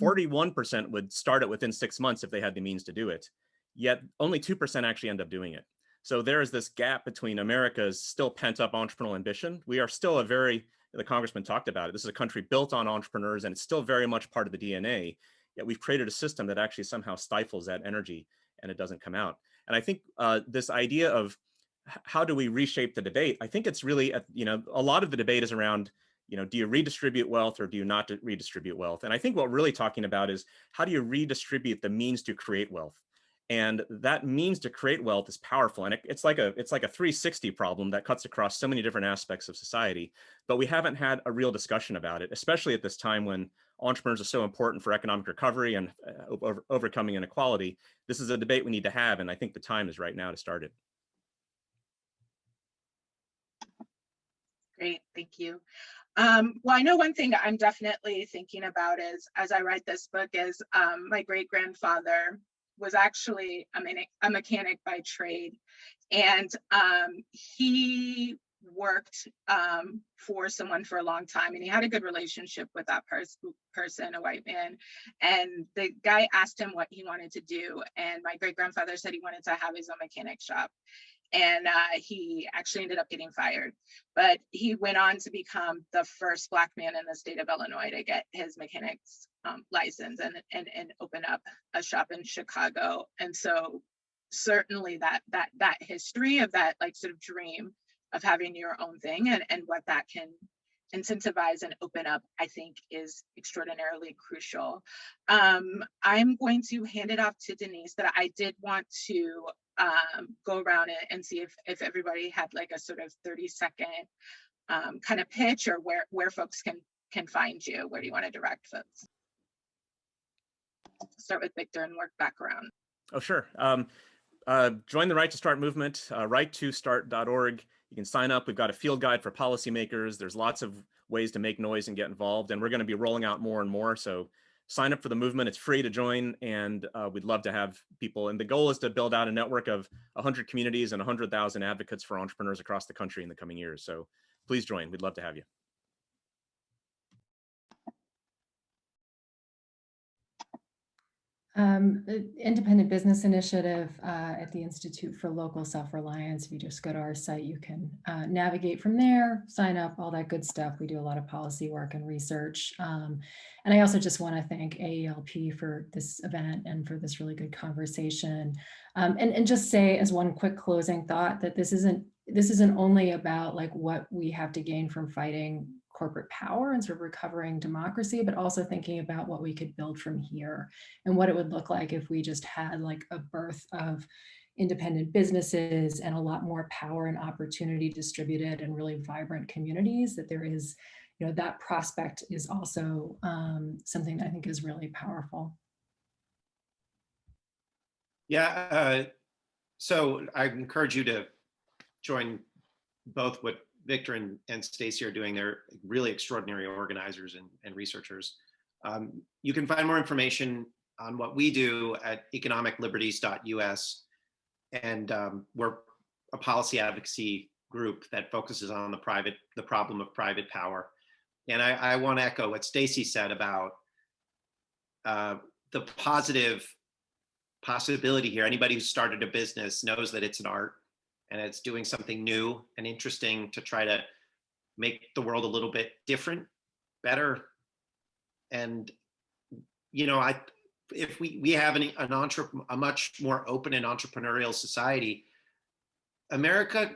[SPEAKER 6] 41% would start it within 6 months if they had the means to do it, yet only 2% actually end up doing it. So there is this gap between America's still pent up entrepreneurial ambition. We are still the congressman talked about it, this is a country built on entrepreneurs, and it's still very much part of the DNA, yet we've created a system that actually somehow stifles that energy and it doesn't come out. And I think this idea of how do we reshape the debate, I think it's really, a lot of the debate is around, do you redistribute wealth or do you not redistribute wealth? And I think what we're really talking about is, how do you redistribute the means to create wealth? And that means to create wealth is powerful. And it's like a 360 problem that cuts across so many different aspects of society, but we haven't had a real discussion about it, especially at this time when entrepreneurs are so important for economic recovery and overcoming inequality. This is a debate we need to have, and I think the time is right now to start it.
[SPEAKER 3] Great, thank you. Well, I know one thing I'm definitely thinking about is, as I write this book, is my great-grandfather was actually a mechanic by trade, and he worked for someone for a long time, and he had a good relationship with that person, a white man. And the guy asked him what he wanted to do, and my great-grandfather said he wanted to have his own mechanic shop. And he actually ended up getting fired, but he went on to become the first Black man in the state of Illinois to get his mechanic's license and open up a shop in Chicago. And so certainly that history of that, like, sort of dream of having your own thing and what that can incentivize and open up, I think, is extraordinarily crucial. I'm going to hand it off to Denise, but I did want to go around and see if everybody had like a sort of 30-second kind of pitch, or where folks can find you. Where do you want to direct folks? Start with Victor and work back around.
[SPEAKER 6] Oh, sure. Join the Right to Start movement, righttostart.org. You can sign up. We've got a field guide for policymakers. There's lots of ways to make noise and get involved, and we're going to be rolling out more and more. So sign up for the movement. It's free to join, and we'd love to have people. And the goal is to build out a network of 100 communities and 100,000 advocates for entrepreneurs across the country in the coming years. So please join. We'd love to have you.
[SPEAKER 5] Independent Business Initiative at the Institute for Local Self-Reliance. If you just go to our site, you can navigate from there, sign up, all that good stuff. We do a lot of policy work and research. And I also just want to thank AALP for this event and for this really good conversation. And just say, as one quick closing thought, that this isn't this isn't only about like what we have to gain from fighting corporate power and sort of recovering democracy, but also thinking about what we could build from here and what it would look like if we just had like a birth of independent businesses and a lot more power and opportunity distributed and really vibrant communities. That there is, you know, that prospect is also something that I think is really powerful.
[SPEAKER 4] Yeah, so I encourage you to join both what Victor and Stacey are doing. They're really extraordinary organizers and researchers. You can find more information on what we do at economicliberties.us. And we're a policy advocacy group that focuses on the problem of private power. And I want to echo what Stacey said about the positive possibility here. Anybody who started a business knows that it's an art and it's doing something new and interesting to try to make the world a little bit different, better. And, you know, if we have a much more open and entrepreneurial society, America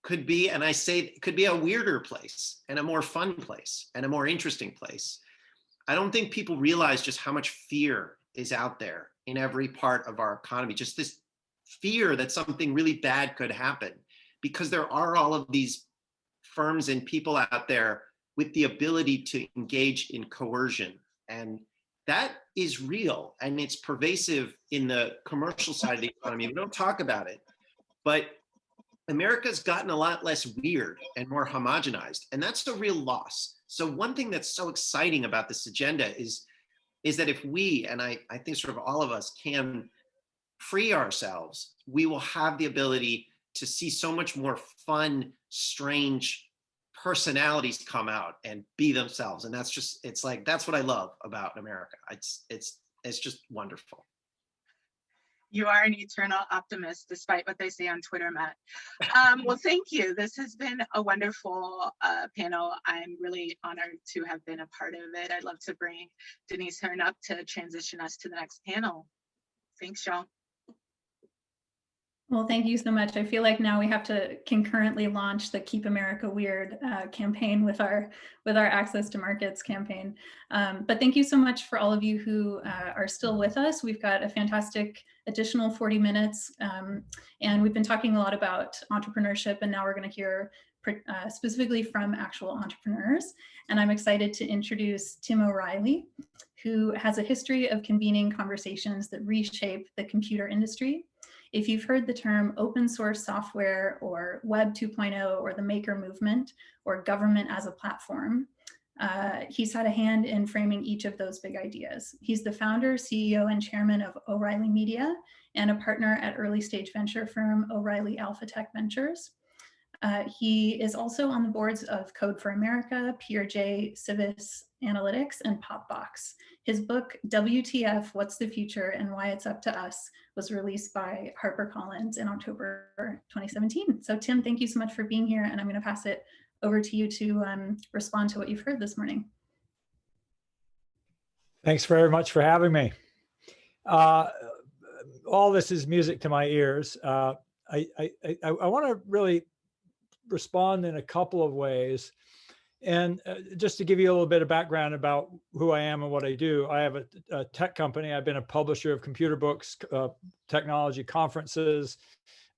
[SPEAKER 4] could be, and I say could be, a weirder place and a more fun place and a more interesting place. I don't think people realize just how much fear is out there in every part of our economy, just this fear that something really bad could happen, because there are all of these firms and people out there with the ability to engage in coercion. And that is real, and it's pervasive in the commercial side of the economy. We don't talk about it, but America's gotten a lot less weird and more homogenized, and that's a real loss. So one thing that's so exciting about this agenda is that if we, and I think sort of all of us, can free ourselves, we will have the ability to see so much more fun, strange personalities come out and be themselves. And that's just, it's like, that's what I love about America. It's just wonderful.
[SPEAKER 3] You are an eternal optimist, despite what they say on Twitter, Matt. Well, thank you. This has been a wonderful panel. I'm really honored to have been a part of it. I'd love to bring Denise Hearn up to transition us to the next panel. Thanks, y'all.
[SPEAKER 7] Well, thank you so much. I feel like now we have to concurrently launch the Keep America Weird campaign with our Access to Markets campaign. But thank you so much for all of you who are still with us. We've got a fantastic additional 40 minutes, and we've been talking a lot about entrepreneurship, and now we're going to hear specifically from actual entrepreneurs. And I'm excited to introduce Tim O'Reilly, who has a history of convening conversations that reshape the computer industry. If you've heard the term open source software or Web 2.0 or the maker movement or government as a platform, he's had a hand in framing each of those big ideas. He's the founder, CEO, and chairman of O'Reilly Media and a partner at early stage venture firm O'Reilly Alpha Tech Ventures. He is also on the boards of Code for America, PeerJ, Civis Analytics, and Popbox. His book, WTF, What's the Future and Why It's Up to Us, was released by HarperCollins in October 2017. So Tim, thank you so much for being here, and I'm going to pass it over to you to respond to what you've heard this morning.
[SPEAKER 8] Thanks very much for having me. All this is music to my ears. I want to really respond in a couple of ways. And just to give you a little bit of background about who I am and what I do, I have a tech company. I've been a publisher of computer books, technology conferences,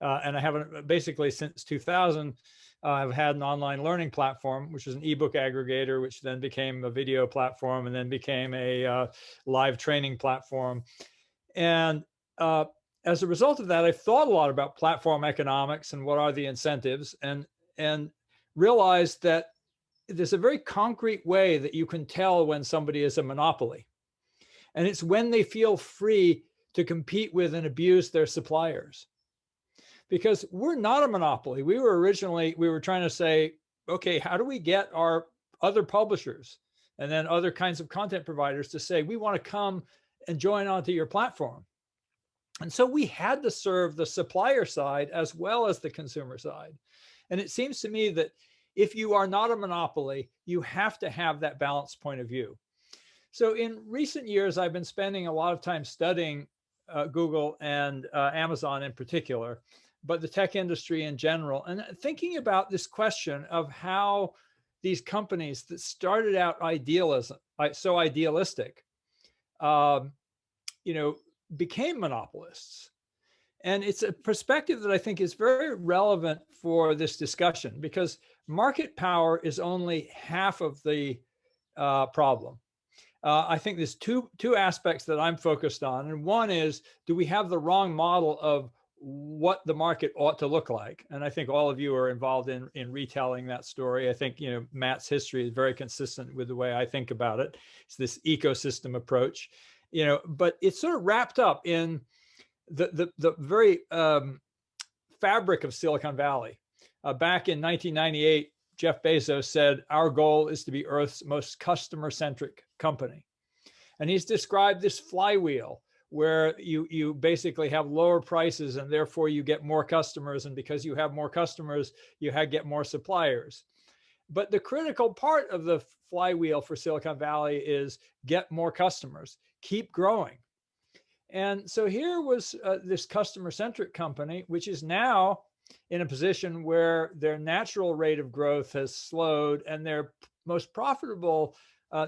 [SPEAKER 8] and I haven't basically since 2000. I've had an online learning platform, which is an ebook aggregator, which then became a video platform and then became a live training platform. And as a result of that, I've thought a lot about platform economics and what are the incentives, and realized that there's a very concrete way that you can tell when somebody is a monopoly. And it's when they feel free to compete with and abuse their suppliers. Because we're not a monopoly. We were trying to say, okay, how do we get our other publishers and then other kinds of content providers to say, we want to come and join onto your platform? And so we had to serve the supplier side as well as the consumer side. And it seems to me that if you are not a monopoly, you have to have that balanced point of view. So in recent years, I've been spending a lot of time studying Google and Amazon in particular. but the tech industry in general, and thinking about this question of how these companies that started out so idealistic, became monopolists. And it's a perspective that I think is very relevant for this discussion, because market power is only half of the problem. I think there's two aspects that I'm focused on. And one is, do we have the wrong model of what the market ought to look like? And I think all of you are involved in retelling that story. I think, Matt's history is very consistent with the way I think about it. It's this ecosystem approach, but it's sort of wrapped up in the very fabric of Silicon Valley. Back in 1998, Jeff Bezos said, our goal is to be Earth's most customer-centric company. And he's described this flywheel where you basically have lower prices and therefore you get more customers. And because you have more customers, you get more suppliers. But the critical part of the flywheel for Silicon Valley is get more customers, keep growing. And so here was this customer-centric company, which is now in a position where their natural rate of growth has slowed, and their most profitable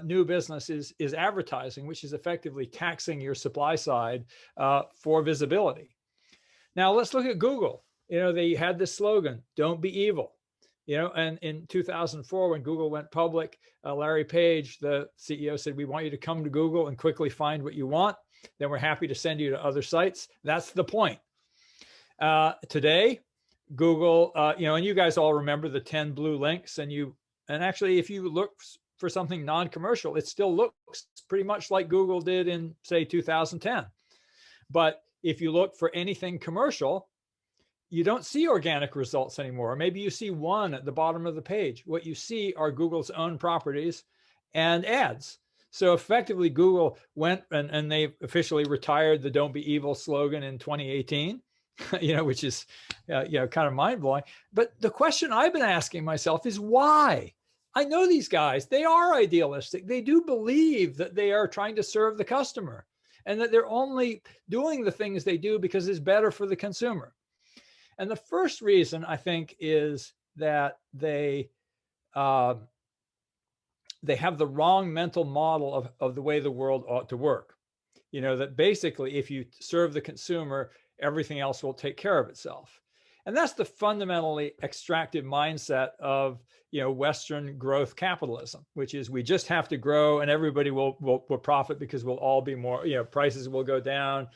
[SPEAKER 8] new business is advertising, which is effectively taxing your supply side for visibility. Now let's look at Google. They had this slogan, "Don't be evil." And in 2004, when Google went public, Larry Page, the CEO, said, "We want you to come to Google and quickly find what you want. Then we're happy to send you to other sites." That's the point. Today, Google, and you guys all remember the 10 blue links, and actually, if you look for something non-commercial, it still looks pretty much like Google did in, say, 2010. But if you look for anything commercial, you don't see organic results anymore. Or maybe you see one at the bottom of the page. What you see are Google's own properties and ads. So effectively, Google went and they officially retired the "Don't be evil" slogan in 2018, which is, kind of mind blowing. But the question I've been asking myself is why? I know these guys, they are idealistic. They do believe that they are trying to serve the customer and that they're only doing the things they do because it's better for the consumer. And the first reason, I think, is that they have the wrong mental model of the way the world ought to work. That basically, if you serve the consumer, everything else will take care of itself. And that's the fundamentally extractive mindset of, Western growth capitalism, which is we just have to grow and everybody will profit because we'll all be more, prices will go down.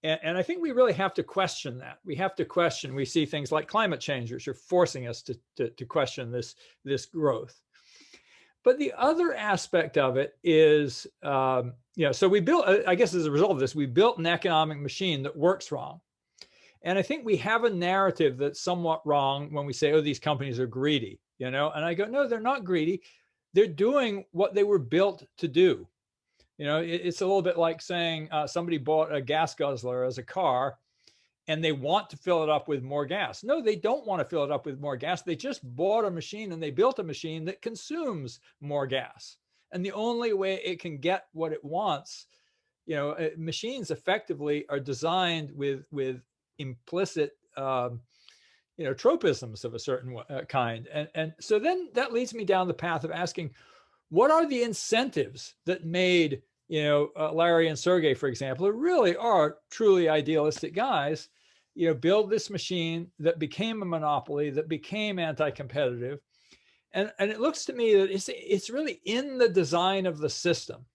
[SPEAKER 8] And I think we really have to question that. We have to question, we see things like climate change, which are forcing us to question this growth. But the other aspect of it is, so we built, I guess as a result of this, we built an economic machine that works wrong. And I think we have a narrative that's somewhat wrong when we say, oh, these companies are greedy, and I go, no, they're not greedy. They're doing what they were built to do. It's a little bit like saying somebody bought a gas guzzler as a car and they want to fill it up with more gas. No, they don't want to fill it up with more gas. They just bought a machine and they built a machine that consumes more gas. And the only way it can get what it wants, machines effectively are designed with implicit, tropisms of a certain kind. And so then that leads me down the path of asking, what are the incentives that made, Larry and Sergey, for example, who really are truly idealistic guys, build this machine that became a monopoly, that became anti-competitive. And it looks to me that it's really in the design of the system.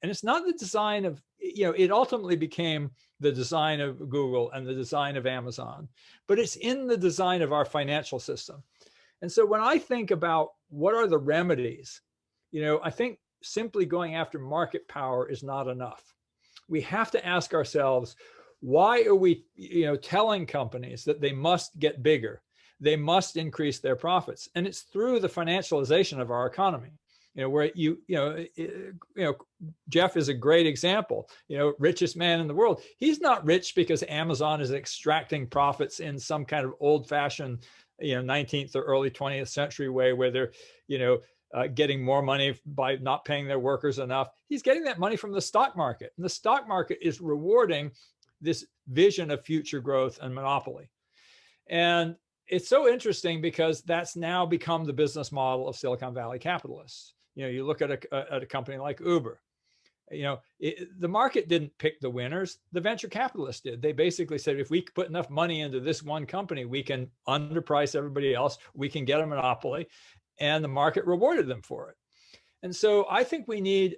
[SPEAKER 8] And it's not the design of, it ultimately became the design of Google and the design of Amazon, but it's in the design of our financial system. And so when I think about what are the remedies, I think simply going after market power is not enough. We have to ask ourselves, why are we, telling companies that they must get bigger? They must increase their profits. And it's through the financialization of our economy, where Jeff is a great example, richest man in the world. He's not rich because Amazon is extracting profits in some kind of old fashioned, 19th or early 20th century way where they're, getting more money by not paying their workers enough. He's getting that money from the stock market. And the stock market is rewarding this vision of future growth and monopoly. And it's so interesting because that's now become the business model of Silicon Valley capitalists. You look at a company like Uber. The market didn't pick the winners. The venture capitalists did. They basically said, if we put enough money into this one company, we can underprice everybody else. We can get a monopoly, and the market rewarded them for it. And so I think we need,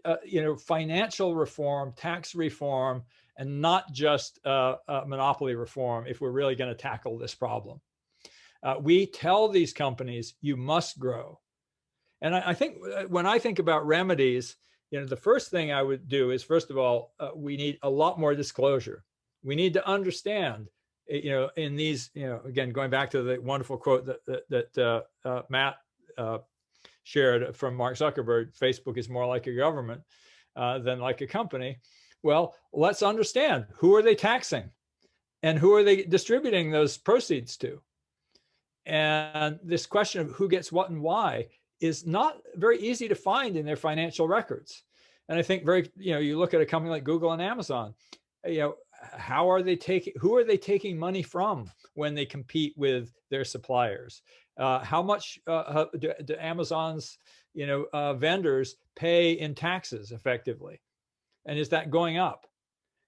[SPEAKER 8] financial reform, tax reform, and not just monopoly reform if we're really going to tackle this problem. We tell these companies, you must grow. And I think when I think about remedies, the first thing I would do is, first of all, we need a lot more disclosure. We need to understand, in these, again, going back to the wonderful quote that Matt shared from Mark Zuckerberg, Facebook is more like a government than like a company. Well, let's understand, who are they taxing and who are they distributing those proceeds to? And this question of who gets what and why is not very easy to find in their financial records. And I think you look at a company like Google and Amazon, who are they taking money from when they compete with their suppliers? How much do Amazon's, vendors pay in taxes effectively? And is that going up?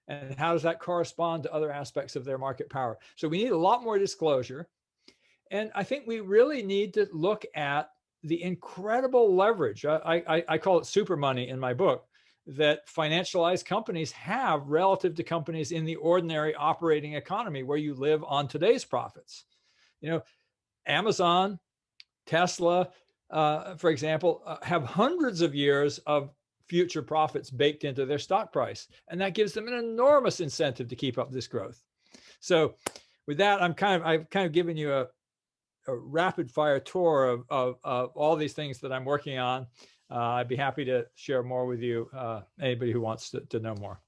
[SPEAKER 8] And how does that correspond to other aspects of their market power? So we need a lot more disclosure. And I think we really need to look at the incredible leverage, I call it super money in my book, that financialized companies have relative to companies in the ordinary operating economy where you live on today's profits. Amazon, Tesla, for example, have hundreds of years of future profits baked into their stock price. And that gives them an enormous incentive to keep up this growth. So with that, I've kind of given you a rapid fire tour of all these things that I'm working on. I'd be happy to share more with you, anybody who wants to know more.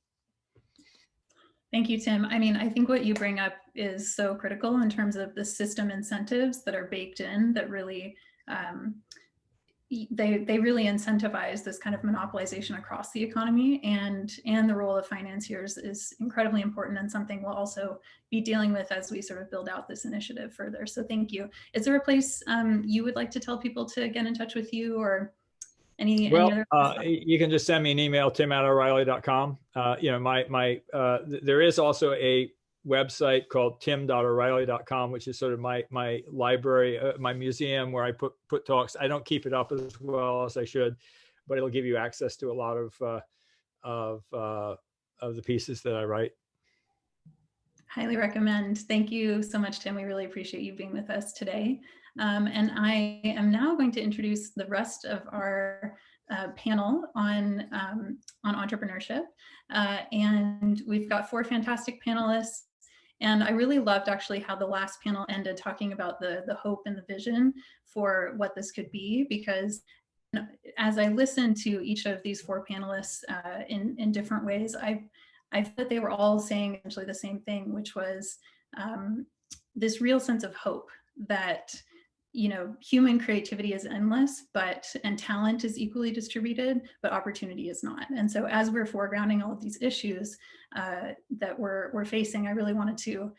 [SPEAKER 7] Thank you, Tim. I mean, I think what you bring up is so critical in terms of the system incentives that are baked in that really, they really incentivize this kind of monopolization across the economy, and the role of financiers is incredibly important and something we'll also be dealing with as we sort of build out this initiative further. So thank you. Is there a place you would like to tell people to get in touch with you, or any other?
[SPEAKER 8] You can just send me an email, tim@o'reilly.com. There is also a website called tim.o'reilly.com, which is sort of my library, my museum where I put talks. I don't keep it up as well as I should, but it'll give you access to a lot of the pieces that I write.
[SPEAKER 7] Highly recommend. Thank you so much, Tim. We really appreciate you being with us today. And I am now going to introduce the rest of our panel on entrepreneurship. And we've got 4 fantastic panelists. And I really loved actually how the last panel ended talking about the hope and the vision for what this could be, because as I listened to each of these 4 panelists in different ways, I thought they were all saying essentially the same thing, which was this real sense of hope that human creativity is endless, and talent is equally distributed, but opportunity is not. And so as we're foregrounding all of these issues that we're facing, I really wanted to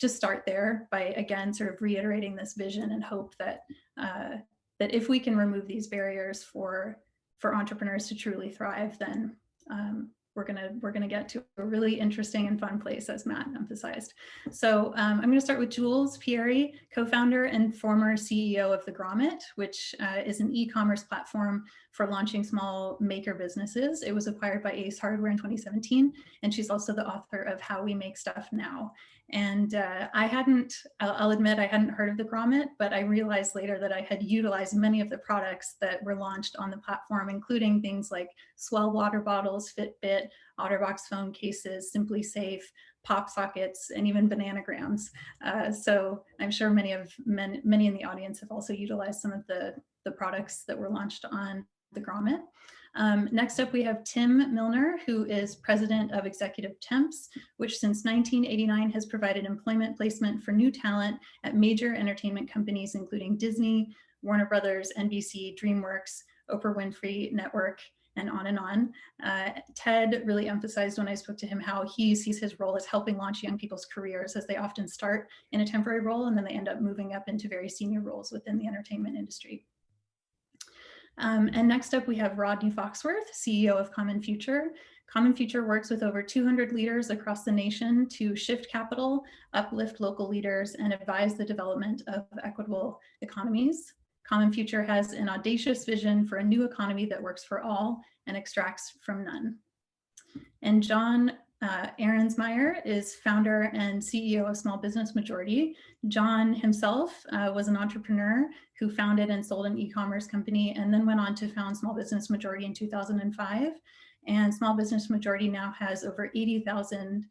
[SPEAKER 7] just start there by, again, sort of reiterating this vision and hope that if we can remove these barriers for entrepreneurs to truly thrive, then we're gonna get to a really interesting and fun place, as Matt emphasized. So I'm gonna start with Jules Pieri, co-founder and former CEO of The Grommet, which is an e-commerce platform for launching small maker businesses. It was acquired by Ace Hardware in 2017, and she's also the author of How We Make Stuff Now. And I'll admit I hadn't heard of The Grommet, but I realized later that I had utilized many of the products that were launched on the platform, including things like Swell water bottles, Fitbit, OtterBox phone cases, Simply Safe, pop sockets, and even bananagrams. So I'm sure many in the audience have also utilized some of the products that were launched on The Grommet. Next up, we have Tim Milner, who is president of Executive Temps, which since 1989 has provided employment placement for new talent at major entertainment companies, including Disney, Warner Brothers, NBC, DreamWorks, Oprah Winfrey Network, and on and on. Ted really emphasized when I spoke to him how he sees his role as helping launch young people's careers, as they often start in a temporary role and then they end up moving up into very senior roles within the entertainment industry. And next up, we have Rodney Foxworth, CEO of Common Future. Common Future works with over 200 leaders across the nation to shift capital, uplift local leaders, and advise the development of equitable economies. Common Future has an audacious vision for a new economy that works for all and extracts from none. And John Ahrensmeyer is founder and CEO of Small Business Majority. John himself was an entrepreneur who founded and sold an e-commerce company and then went on to found Small Business Majority in 2005. And Small Business Majority now has over 80,000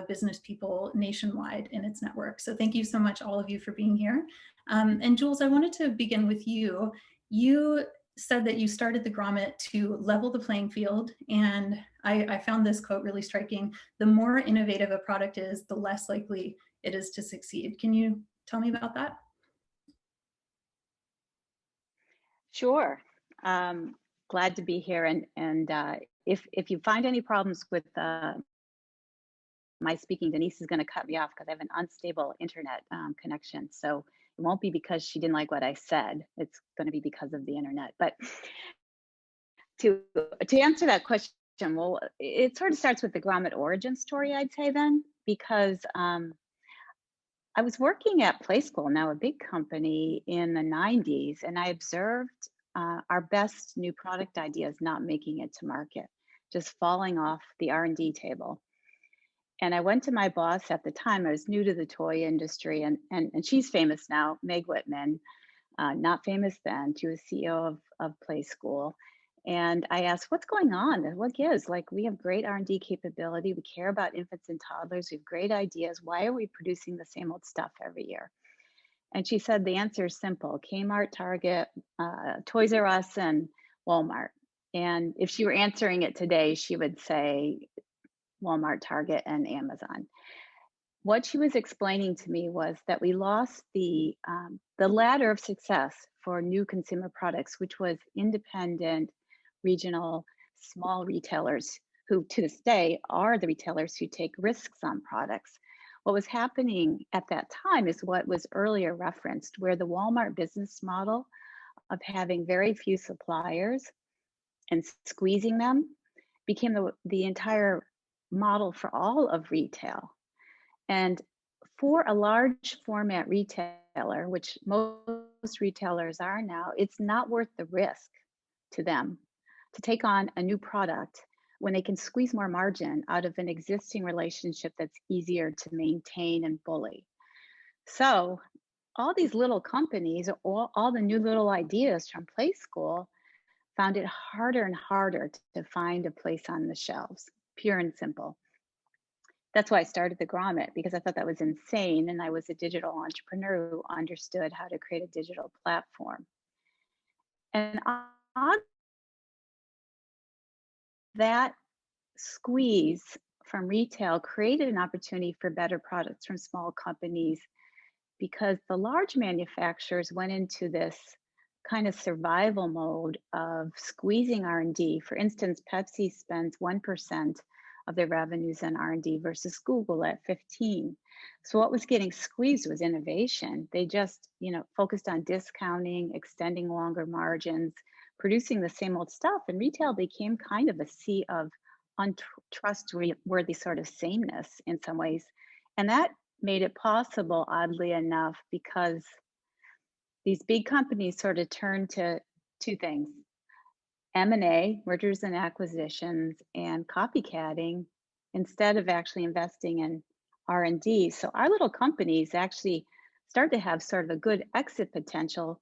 [SPEAKER 7] business people nationwide in its network. So thank you so much, all of you, for being here. And Jules, I wanted to begin with you. You said that you started the Grommet to level the playing field. And I found this quote really striking. The more innovative a product is, the less likely it is to succeed. Can you tell me about that?
[SPEAKER 9] Sure. Glad to be here. And if you find any problems with my speaking, Denise is going to cut me off because I have an unstable internet connection. So it won't be because she didn't like what I said. It's going to be because of the internet. But to answer that question, well, it sort of starts with the Grommet origin story, I'd say then, because I was working at Play School, now a big company, in the 90s, and I observed our best new product ideas not making it to market, just falling off the R&D table. And I went to my boss at the time. I was new to the toy industry, and she's famous now, Meg Whitman, not famous then. She was CEO of Play School. And I asked, what's going on? What gives? Like, we have great R&D capability. We care about infants and toddlers. We have great ideas. Why are we producing the same old stuff every year? And she said, the answer is simple: Kmart, Target, Toys R Us, and Walmart. And if she were answering it today, she would say Walmart, Target, and Amazon. What she was explaining to me was that we lost the ladder of success for new consumer products, which was independent, regional, small retailers who to this day are the retailers who take risks on products. What was happening at that time is what was earlier referenced, where the Walmart business model of having very few suppliers and squeezing them became the entire model for all of retail. And for a large format retailer, which most retailers are now, it's not worth the risk to them to take on a new product when they can squeeze more margin out of an existing relationship that's easier to maintain and bully. So all these little companies, all the new little ideas from Play School, found it harder and harder to find a place on the shelves, pure and simple. That's why I started the Grommet, because I thought that was insane. And I was a digital entrepreneur who understood how to create a digital platform. And on that squeeze from retail created an opportunity for better products from small companies, because the large manufacturers went into this kind of survival mode of squeezing R&D. For instance, Pepsi spends 1% of their revenues in R&D versus Google at 15. So what was getting squeezed was innovation. They just, focused on discounting, extending longer margins, producing the same old stuff, and retail became kind of a sea of untrustworthy sort of sameness in some ways. And that made it possible, oddly enough, because these big companies sort of turned to two things: M&A, mergers and acquisitions, and copycatting, instead of actually investing in R&D. So our little companies actually start to have sort of a good exit potential,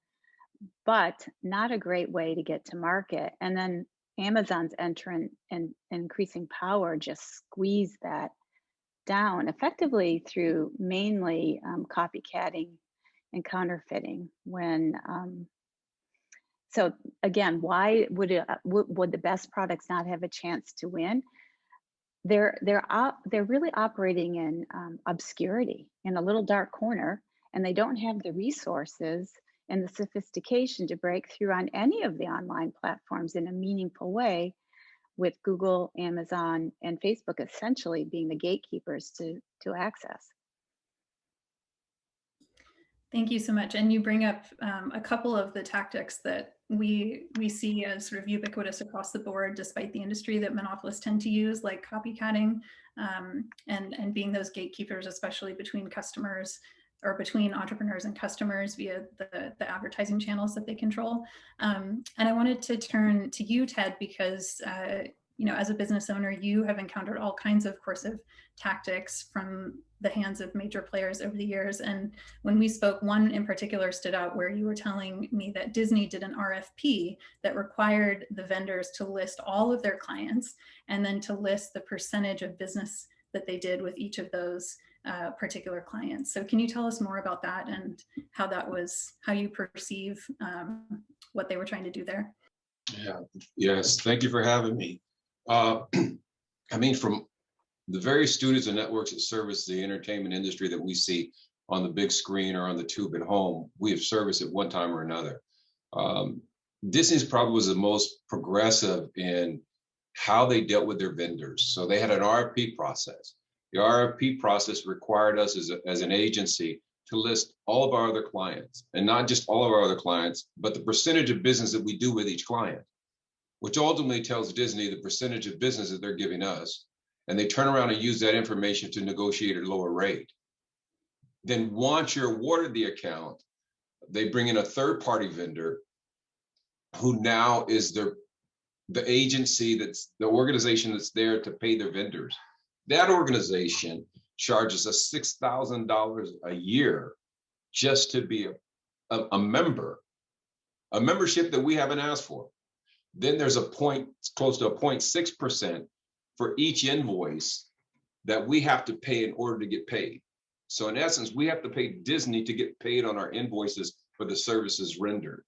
[SPEAKER 9] but not a great way to get to market. And then Amazon's entrant and increasing power just squeezed that down effectively through mainly copycatting and counterfeiting. So again, why would the best products not have a chance to win? They're really operating in obscurity, in a little dark corner, and they don't have the resources and the sophistication to break through on any of the online platforms in a meaningful way, with Google, Amazon, and Facebook essentially being the gatekeepers to access.
[SPEAKER 7] Thank you so much. And you bring up a couple of the tactics that we see as sort of ubiquitous across the board, despite the industry, that monopolists tend to use, like copycatting and being those gatekeepers, especially between customers or between entrepreneurs and customers via the advertising channels that they control. And I wanted to turn to you, Ted, because you know, as a business owner, you have encountered all kinds of coercive tactics from the hands of major players over the years. And when we spoke, one in particular stood out where you were telling me that Disney did an RFP that required the vendors to list all of their clients and then to list the percentage of business that they did with each of those particular clients. So can you tell us more about that and how that was, how you perceive what they were trying to do there?
[SPEAKER 10] Yeah, yes, thank you for having me. I mean, from the various studios and networks that service the entertainment industry that we see on the big screen or on the tube at home, we have serviced at one time or another. Disney's probably was the most progressive in how they dealt with their vendors. So they had an RFP process. The RFP process required us as an agency to list all of our other clients, and not just all of our other clients, but the percentage of business that we do with each client, which ultimately tells Disney the percentage of business that they're giving us. And they turn around and use that information to negotiate a lower rate. Then once you're awarded the account, they bring in a third-party vendor who now is the agency, that's the organization that's there to pay their vendors. That organization charges us $6,000 a year just to be a member, a membership that we haven't asked for. Then there's close to a 0.6% for each invoice that we have to pay in order to get paid. So in essence, we have to pay Disney to get paid on our invoices for the services rendered.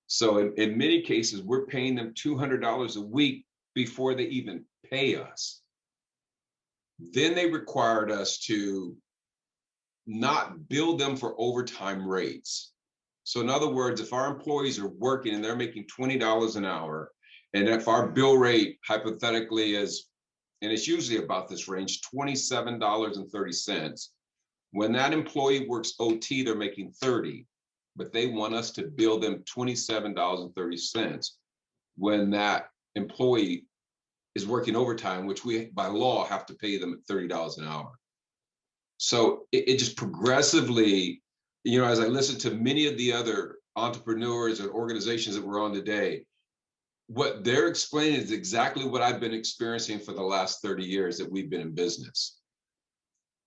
[SPEAKER 10] So in many cases, we're paying them $200 a week before they even pay us. Then they required us to not bill them for overtime rates. So in other words, if our employees are working and they're making $20 an hour, and if our bill rate hypothetically is, and it's usually about this range, $27.30, when that employee works OT, they're making $30, but they want us to bill them $27.30 when that employee is working overtime, which we by law have to pay them at $30 an hour. So it just progressively, you know, as I listen to many of the other entrepreneurs and organizations that we're on today, what they're explaining is exactly what I've been experiencing for the last 30 years that we've been in business.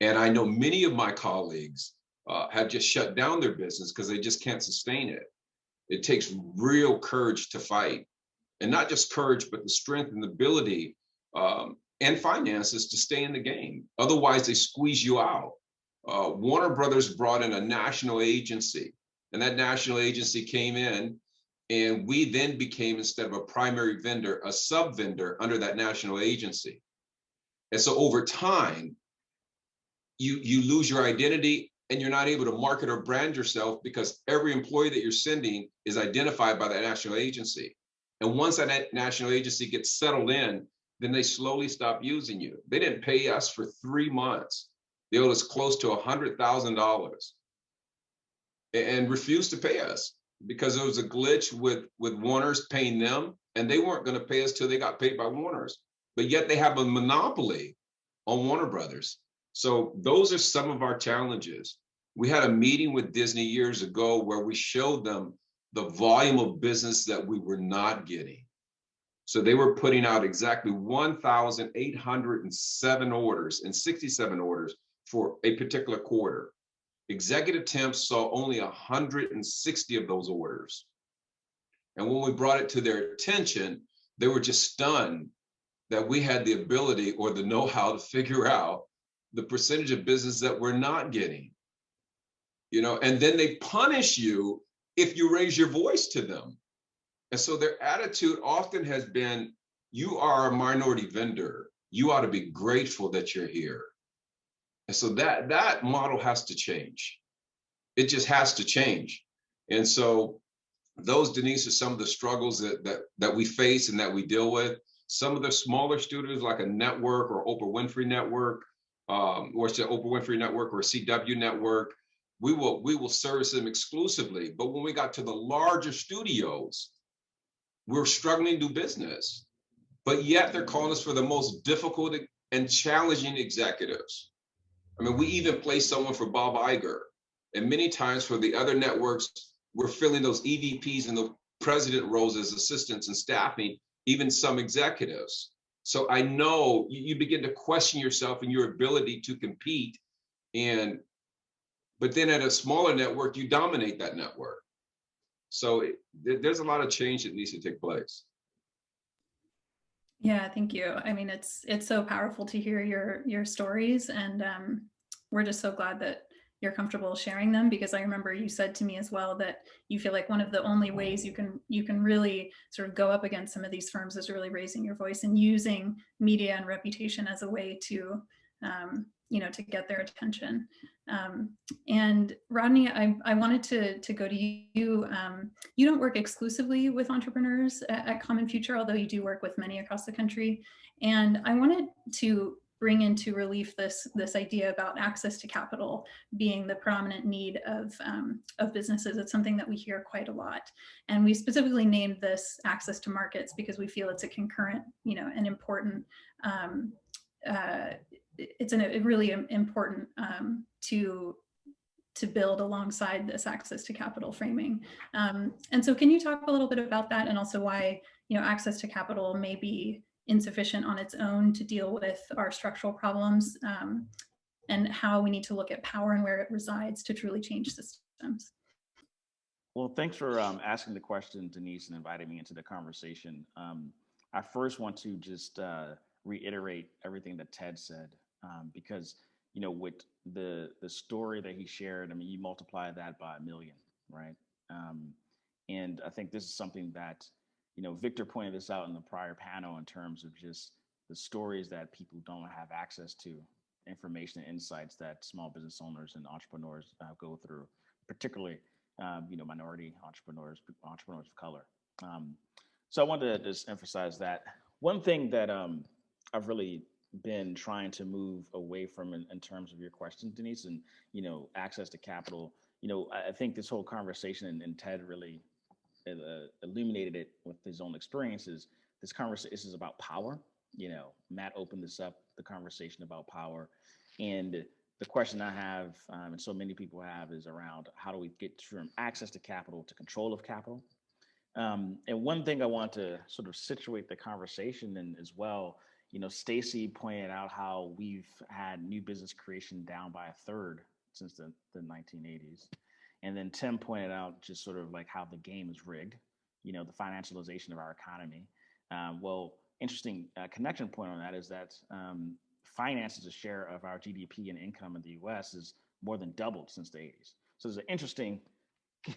[SPEAKER 10] And I know many of my colleagues have just shut down their business because they just can't sustain it. It takes real courage to fight, and not just courage, but the strength and the ability and finances to stay in the game. Otherwise, they squeeze you out. Warner Brothers brought in a national agency, and that national agency came in, and we then became, instead of a primary vendor, a sub vendor under that national agency. And so over time, you lose your identity, and you're not able to market or brand yourself because every employee that you're sending is identified by that national agency. And once that national agency gets settled in, then they slowly stop using you. They didn't pay us for 3 months. They owed us close to $100,000 and refused to pay us because there was a glitch with Warner's paying them, and they weren't going to pay us till they got paid by Warner's. But yet they have a monopoly on Warner Brothers. So those are some of our challenges. We had a meeting with Disney years ago where we showed them the volume of business that we were not getting. So they were putting out exactly 1,807 orders and 67 orders for a particular quarter. Executive temps saw only 160 of those orders. And when we brought it to their attention, they were just stunned that we had the ability or the know-how to figure out the percentage of business that we're not getting. You know, and then they punish you if you raise your voice to them. And so their attitude often has been, you are a minority vendor. You ought to be grateful that you're here. And so that model has to change. It just has to change. And so those, Denise, are some of the struggles that we face and that we deal with. Some of the smaller studios, like a network or Oprah Winfrey Network, or say Oprah Winfrey Network or CW Network, we will service them exclusively. But when we got to the larger studios, we're struggling to do business. But yet they're calling us for the most difficult and challenging executives. I mean, we even place someone for Bob Iger. And many times for the other networks, we're filling those EVPs and the president roles as assistants and staffing, even some executives. So I know you begin to question yourself and your ability to compete. But then at a smaller network, you dominate that network. So there's a lot of change that needs to take place.
[SPEAKER 7] Yeah, thank you. I mean, it's so powerful to hear your stories, and we're just so glad that you're comfortable sharing them, because I remember you said to me as well that you feel like one of the only ways you can really sort of go up against some of these firms is really raising your voice and using media and reputation as a way to to get their attention. And Rodney, I wanted to go to you. You don't work exclusively with entrepreneurs at Common Future, although you do work with many across the country. And I wanted to bring into relief this idea about access to capital being the prominent need of businesses. It's something that we hear quite a lot. And we specifically named this access to markets because we feel it's a concurrent, an important, it's a really important to build alongside this access to capital framing. And so can you talk a little bit about that, and also why access to capital may be insufficient on its own to deal with our structural problems, and how we need to look at power and where it resides to truly change systems?
[SPEAKER 11] Well, thanks for asking the question, Denise, and inviting me into the conversation. I first want to just reiterate everything that Ted said, because with the story that he shared, I mean, you multiply that by 1 million, right? And I think this is something that Victor pointed this out in the prior panel in terms of just the stories that people don't have access to, information and insights that small business owners and entrepreneurs go through, particularly minority entrepreneurs of color. So I wanted to just emphasize that. One thing that I've really been trying to move away from in terms of your question, Denise, and access to capital. I think this whole conversation, and Ted really illuminated it with his own experiences. This conversation is about power. Matt opened this up, the conversation about power, and the question I have, and so many people have, is around how do we get from access to capital to control of capital. And one thing I want to sort of situate the conversation in as well, Stacey pointed out how we've had new business creation down by 1/3 since the 1980s. And then Tim pointed out just sort of like how the game is rigged, the financialization of our economy. Well, interesting connection point on that is that finance as a share of our GDP and income in the US is more than doubled since the 80s. So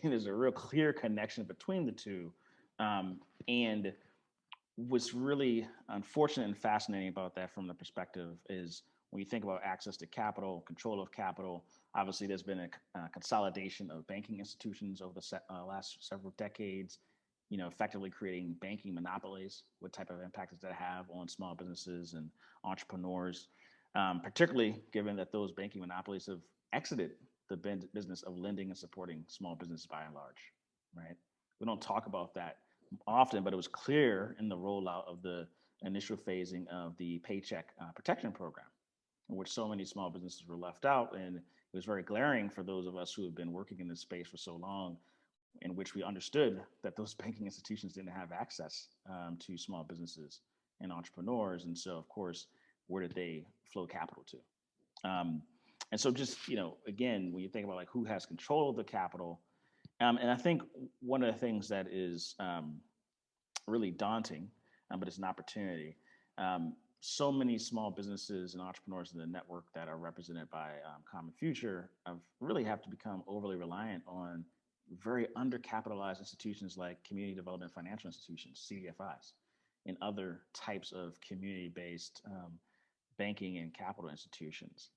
[SPEAKER 11] there's a real clear connection between the two. And what's really unfortunate and fascinating about that from the perspective is when you think about access to capital, control of capital, obviously there's been a consolidation of banking institutions over the last several decades, effectively creating banking monopolies. What type of impact does that have on small businesses and entrepreneurs, particularly given that those banking monopolies have exited the business of lending and supporting small business by and large, right? We don't talk about that often, but it was clear in the rollout of the initial phasing of the Paycheck Protection Program, in which so many small businesses were left out. And it was very glaring for those of us who have been working in this space for so long, in which we understood that those banking institutions didn't have access to small businesses and entrepreneurs. And so, of course, where did they flow capital to? And so just, again, when you think about like who has control of the capital, and I think one of the things that is really daunting, but it's an opportunity, so many small businesses and entrepreneurs in the network that are represented by Common Future really have to become overly reliant on very undercapitalized institutions like community development financial institutions, CDFIs, and other types of community-based banking and capital institutions.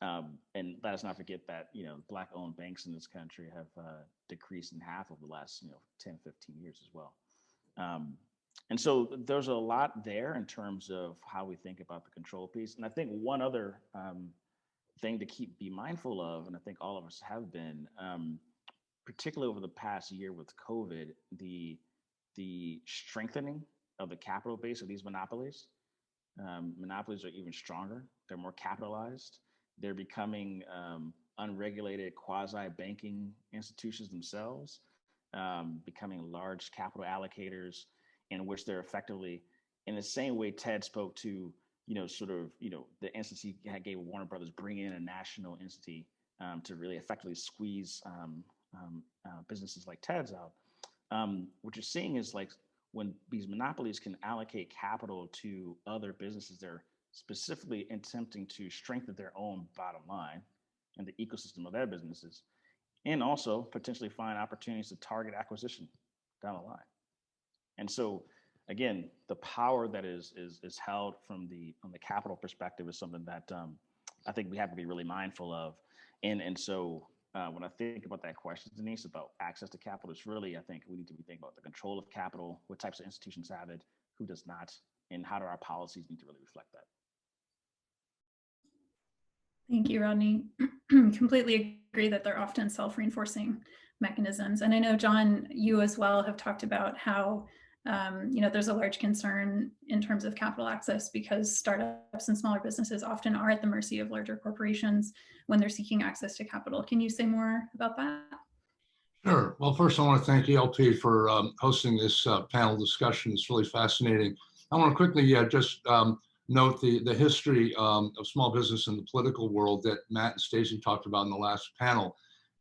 [SPEAKER 11] And let us not forget that, Black-owned banks in this country have decreased in half over the last, 10, 15 years as well. And so there's a lot there in terms of how we think about the control piece. And I think one other thing to be mindful of, and I think all of us have been, particularly over the past year with COVID, the strengthening of the capital base of these monopolies. Monopolies are even stronger. They're more capitalized. They're becoming unregulated quasi-banking institutions themselves, becoming large capital allocators, in which they're effectively, in the same way Ted spoke to, the instance he gave Warner Brothers, bring in a national entity to really effectively squeeze businesses like Ted's out. What you're seeing is like when these monopolies can allocate capital to other businesses, they're specifically attempting to strengthen their own bottom line and the ecosystem of their businesses, and also potentially find opportunities to target acquisition down the line. And so, again, the power that is held from the capital perspective is something that I think we have to be really mindful of. And so when I think about that question, Denise, about access to capital, it's really, I think we need to be thinking about the control of capital, what types of institutions have it, who does not, and how do our policies need to really reflect that.
[SPEAKER 7] Thank you, Rodney. Completely agree that they're often self-reinforcing mechanisms. And I know, John, you as well have talked about how there's a large concern in terms of capital access because startups and smaller businesses often are at the mercy of larger corporations when they're seeking access to capital. Can you say more about that?
[SPEAKER 12] Sure. Well, first I want to thank ELP for hosting this panel discussion. It's really fascinating. I want to quickly just note the history of small business in the political world that Matt and Stacey talked about in the last panel.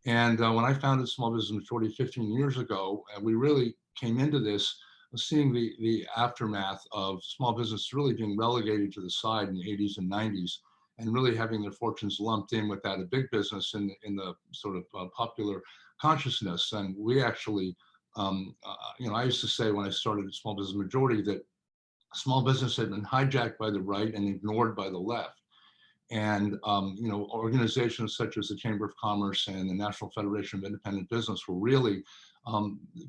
[SPEAKER 12] And when I founded Small Business Majority 15 years ago, we really came into this seeing the aftermath of small business really being relegated to the side in the 80s and 90s, and really having their fortunes lumped in with that of big business in the sort of popular consciousness. And we actually, I used to say when I started at Small Business Majority that small business had been hijacked by the right and ignored by the left. And organizations such as the Chamber of Commerce and the National Federation of Independent Business were really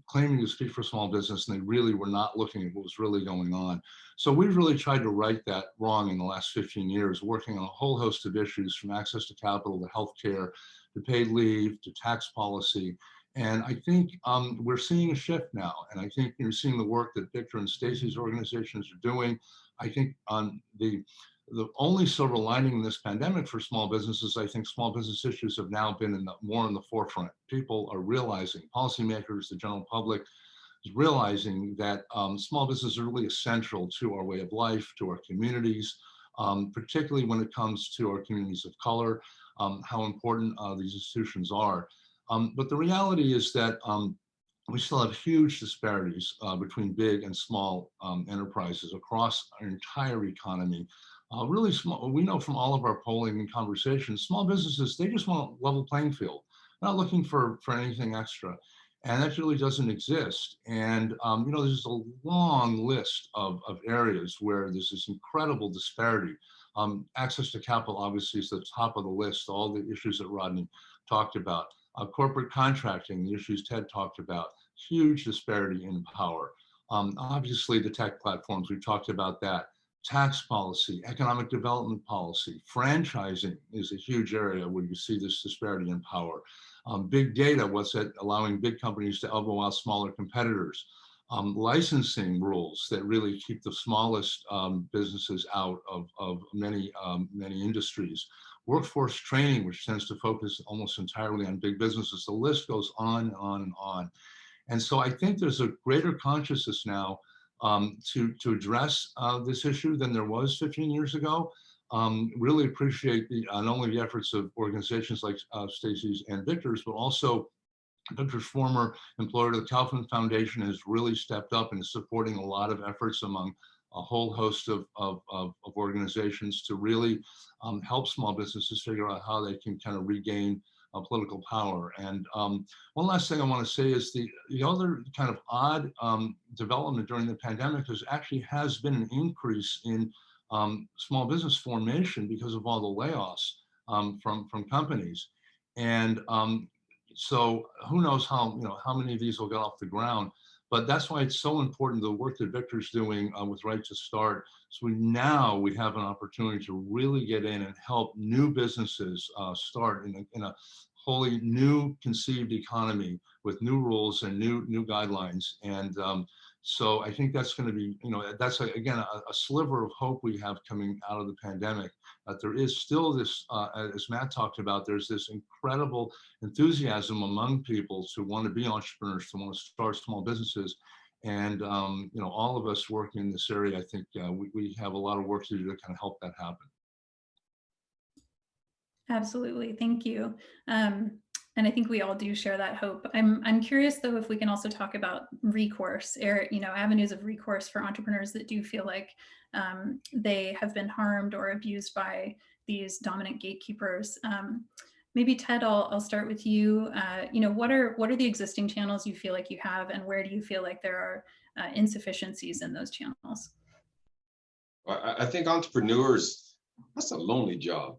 [SPEAKER 12] claiming to speak for small business, and they really were not looking at what was really going on. So we've really tried to right that wrong in the last 15 years, working on a whole host of issues from access to capital to healthcare, to paid leave, to tax policy. And I think we're seeing a shift now. And I think you're seeing the work that Victor and Stacey's organizations are doing. I think the only silver lining in this pandemic for small businesses, I think small business issues have now been more in the forefront. People are realizing, policymakers, the general public is realizing that small business is really essential to our way of life, to our communities, particularly when it comes to our communities of color, how important these institutions are. But the reality is that we still have huge disparities between big and small enterprises across our entire economy. Really small, we know from all of our polling and conversations, small businesses, they just want a level playing field, not looking for anything extra. And that really doesn't exist. And, there's a long list of areas where there's this incredible disparity. Access to capital obviously is the top of the list, all the issues that Rodney talked about. Corporate contracting, the issues Ted talked about, huge disparity in power. Obviously the tech platforms, we talked about that. Tax policy, economic development policy, franchising is a huge area where you see this disparity in power. Big data, what's that allowing big companies to elbow out smaller competitors. Licensing rules that really keep the smallest businesses out of many industries. Workforce training, which tends to focus almost entirely on big businesses. The list goes on and on and on. And so I think there's a greater consciousness now to address this issue than there was 15 years ago. Really appreciate not only the efforts of organizations like Stacey's and Victor's, but also Victor's former employer, the Kaufman Foundation, has really stepped up and is supporting a lot of efforts among a whole host of organizations to really help small businesses figure out how they can kind of regain political power. And one last thing I want to say is the other kind of odd development during the pandemic has been an increase in small business formation because of all the layoffs. from companies. And so who knows how, how many of these will get off the ground. But that's why it's so important, the work that Victor's doing with Right to Start. So we have an opportunity to really get in and help new businesses start in a wholly new conceived economy with new rules and new guidelines. And so I think that's going to be, that's again a sliver of hope we have coming out of the pandemic. That there is still this, as Matt talked about, there's this incredible enthusiasm among people to want to be entrepreneurs, to want to start small businesses. And all of us working in this area, I think we have a lot of work to do to kind of help that happen.
[SPEAKER 7] Absolutely, thank you. And I think we all do share that hope. I'm curious though if we can also talk about recourse, or avenues of recourse for entrepreneurs that do feel like they have been harmed or abused by these dominant gatekeepers. Maybe Ted, I'll start with you. What are the existing channels you feel like you have, and where do you feel like there are insufficiencies in those channels?
[SPEAKER 10] I think entrepreneurs, that's a lonely job.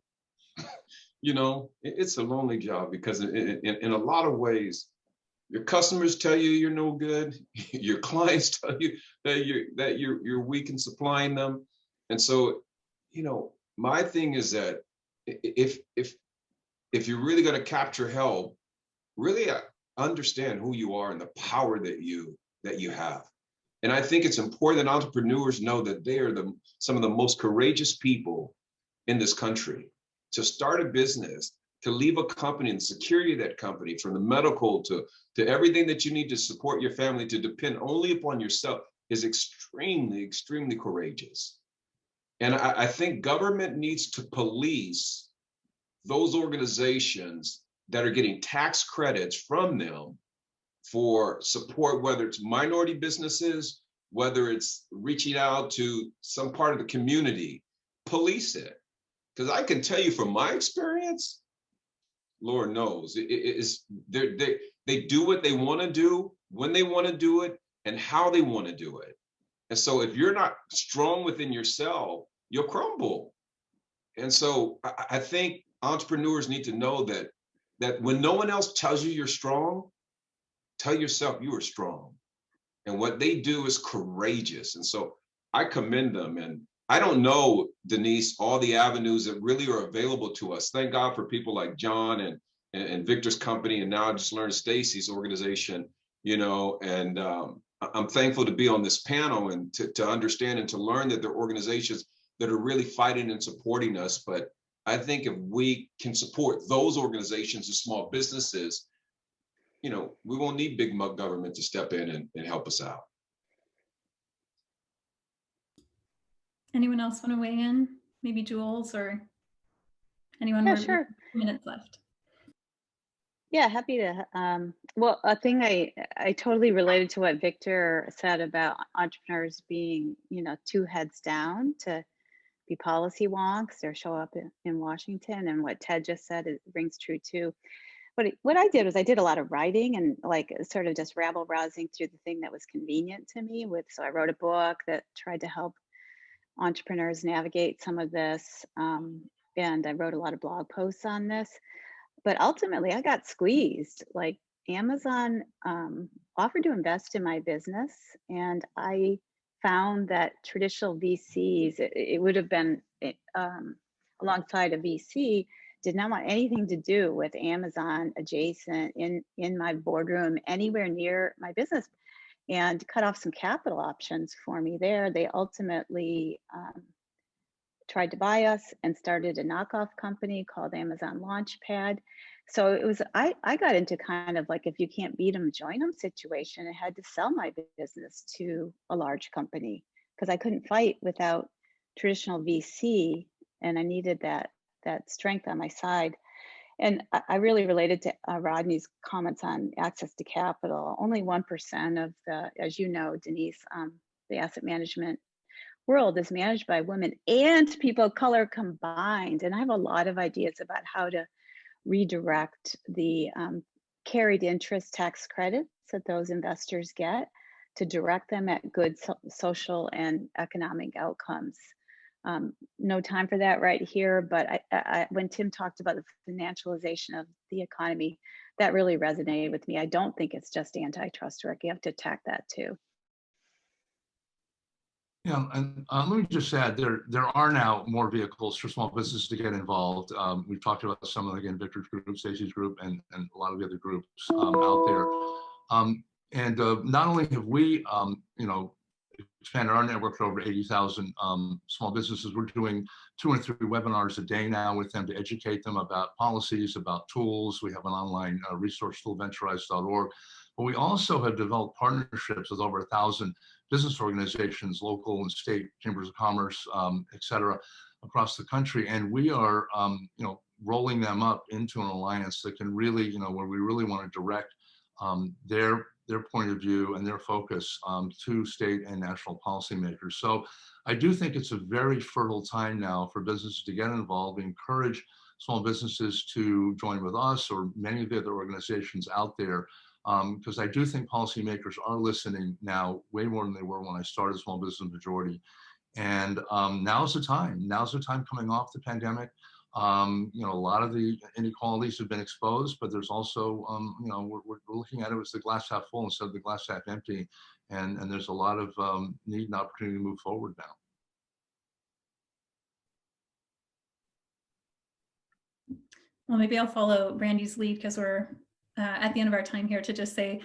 [SPEAKER 10] It's a lonely job because in a lot of ways, your customers tell you you're no good. Your clients tell you that you're weak in supplying them. And so, my thing is that if you're really going to capture help, really understand who you are and the power that you have. And I think it's important that entrepreneurs know that they are some of the most courageous people in this country. To start a business, to leave a company and the security of that company, from the medical to everything that you need to support your family, to depend only upon yourself, is extremely, extremely courageous. And I think government needs to police those organizations that are getting tax credits from them for support, whether it's minority businesses, whether it's reaching out to some part of the community. Police it. Because I can tell you from my experience, Lord knows, they do what they want to do, when they want to do it, and how they want to do it. And so if you're not strong within yourself, you'll crumble. And so I think entrepreneurs need to know that when no one else tells you you're strong, tell yourself you are strong. And what they do is courageous. And so I commend them. And I don't know, Denise, all the avenues that really are available to us. Thank God for people like John and Victor's company, and now I just learned Stacey's organization, and I'm thankful to be on this panel and to understand and to learn that there are organizations that are really fighting and supporting us. But I think if we can support those organizations and small businesses, we won't need big mug government to step in and help us out.
[SPEAKER 7] Anyone else want to weigh in? Maybe Jules or anyone?
[SPEAKER 9] Yeah, sure.
[SPEAKER 7] 2 minutes left.
[SPEAKER 9] Yeah, happy to. Well, a thing I totally related to what Victor said about entrepreneurs being, two heads down to be policy wonks or show up in Washington, and what Ted just said, it rings true too. But what I did was I did a lot of writing and sort of just rabble rousing through the thing that was convenient to me. So I wrote a book that tried to help entrepreneurs navigate some of this, and I wrote a lot of blog posts on this. But ultimately, I got squeezed. Like Amazon offered to invest in my business, and I found that traditional VCs, it would have been alongside a VC, did not want anything to do with Amazon adjacent in my boardroom, anywhere near my business, and cut off some capital options for me there. They ultimately tried to buy us and started a knockoff company called Amazon Launchpad. So it was, I got into kind of like, if you can't beat them, join them situation. I had to sell my business to a large company because I couldn't fight without traditional VC, and I needed that strength on my side. And I really related to Rodney's comments on access to capital. Only 1% of the, as you know, Denise, the asset management world is managed by women and people of color combined. And I have a lot of ideas about how to redirect the carried interest tax credits that those investors get to direct them at good social and economic outcomes. no time for that right here, but when Tim talked about the financialization of the economy, that really resonated with me. I don't think it's just antitrust work. You have to attack that too.
[SPEAKER 12] Yeah, and let me just add, there are now more vehicles for small businesses to get involved. We've talked about some of, again, Victor's group, Stacey's group, and a lot of the other groups out there. And not only have we, expanded our network to over 80,000 small businesses, we're doing 2 or 3 webinars a day now with them to educate them about policies, about tools. We have an online resource tool, venturize.org. But we also have developed partnerships with over 1,000 business organizations, local and state chambers of commerce, et cetera, across the country. And we are, rolling them up into an alliance that can really, where we really want to direct their point of view and their focus to state and national policymakers. So I do think it's a very fertile time now for businesses to get involved. We encourage small businesses to join with us or many of the other organizations out there, because I do think policymakers are listening now way more than they were when I started Small Business Majority. And now's the time. Now's the time coming off the pandemic. A lot of the inequalities have been exposed, but there's also, we're looking at it as the glass half full instead of the glass half empty. And there's a lot of need and opportunity to move forward now.
[SPEAKER 7] Well, maybe I'll follow Brandy's lead because we're at the end of our time here to just say,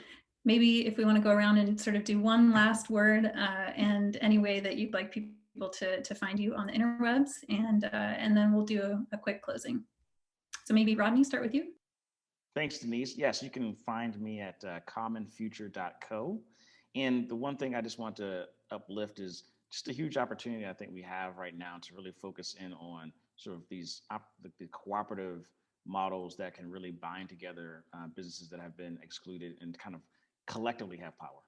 [SPEAKER 7] maybe if we want to go around and sort of do one last word and any way that you'd like people to find you on the interwebs, and then we'll do a quick closing. So maybe Rodney, start with you.
[SPEAKER 11] Thanks, Denise. Yes, you can find me at commonfuture.co. And the one thing I just want to uplift is just a huge opportunity I think we have right now to really focus in on sort of these the cooperative models that can really bind together businesses that have been excluded and kind of collectively have power.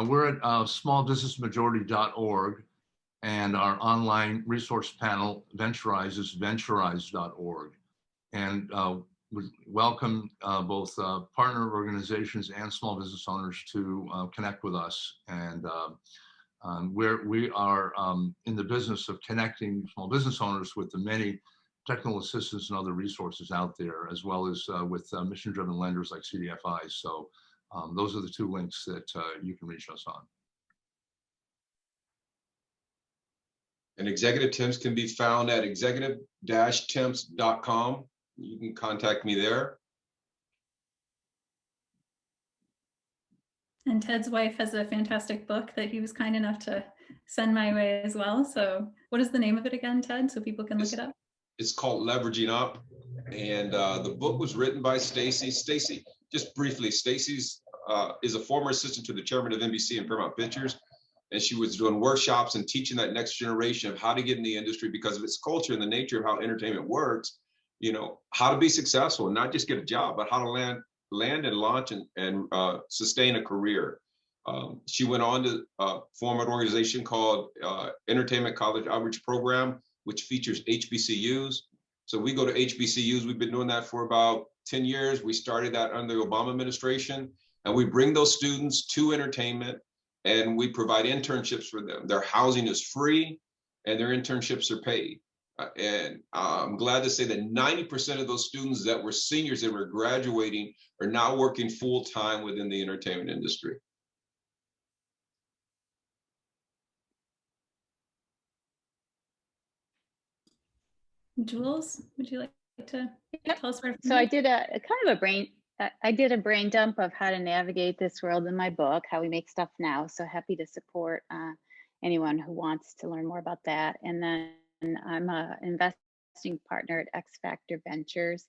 [SPEAKER 12] We're at smallbusinessmajority.org, and our online resource panel, Venturize, is venturize.org. And we welcome both partner organizations and small business owners to connect with us. And we are in the business of connecting small business owners with the many technical assistance and other resources out there, as well as with mission-driven lenders like CDFI. So those are the 2 links that you can reach us on.
[SPEAKER 10] And Executive Temps can be found at executive-temps.com. You can contact me there.
[SPEAKER 7] And Ted's wife has a fantastic book that he was kind enough to send my way as well. So what is the name of it again, Ted, so people can look it up?
[SPEAKER 10] It's called Leveraging Up. And the book was written by Stacey. Stacey, just briefly, Stacey's is a former assistant to the chairman of NBC and Paramount Pictures. And she was doing workshops and teaching that next generation of how to get in the industry because of its culture and the nature of how entertainment works, how to be successful and not just get a job, but how to land and launch and sustain a career. She went on to form an organization called Entertainment College Outreach Program, which features HBCUs. So we go to HBCUs. We've been doing that for about 10 years. We started that under the Obama administration, and we bring those students to entertainment and we provide internships for them. Their housing is free and their internships are paid. And I'm glad to say that 90% of those students that were seniors that were graduating are now working full time within the entertainment industry.
[SPEAKER 7] Jules, would you like to tell us where?
[SPEAKER 9] So I did a brain dump of how to navigate this world in my book, How We Make Stuff Now. So happy to support anyone who wants to learn more about that. And then I'm an investing partner at X Factor Ventures.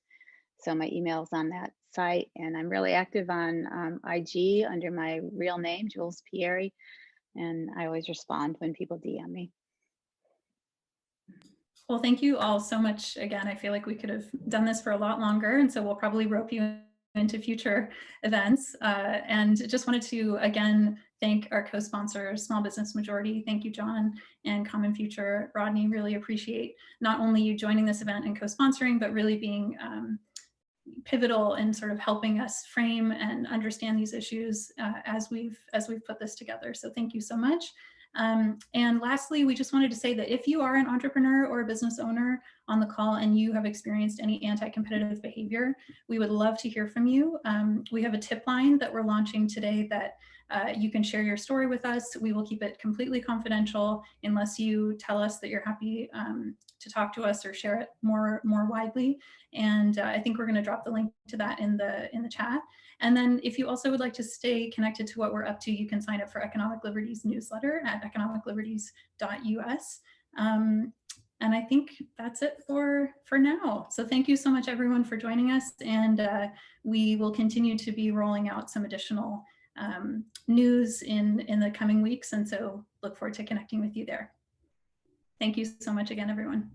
[SPEAKER 9] So my email's on that site, and I'm really active on IG under my real name, Jules Pieri. And I always respond when people DM me.
[SPEAKER 7] Well, thank you all so much. Again, I feel like we could have done this for a lot longer, and so we'll probably rope you into future events. And just wanted to, again, thank our co-sponsor, Small Business Majority. Thank you, John, and Common Future. Rodney, really appreciate not only you joining this event and co-sponsoring, but really being pivotal in sort of helping us frame and understand these issues as we've put this together. So thank you so much. And lastly, we just wanted to say that if you are an entrepreneur or a business owner on the call and you have experienced any anti-competitive behavior, we would love to hear from you. We have a tip line that we're launching today that you can share your story with us. We will keep it completely confidential unless you tell us that you're happy to talk to us or share it more widely. And I think we're going to drop the link to that in the chat. And then if you also would like to stay connected to what we're up to, you can sign up for Economic Liberties newsletter at economicliberties.us. And I think that's it for now. So thank you so much, everyone, for joining us. And we will continue to be rolling out some additional news in the coming weeks. And so look forward to connecting with you there. Thank you so much again, everyone.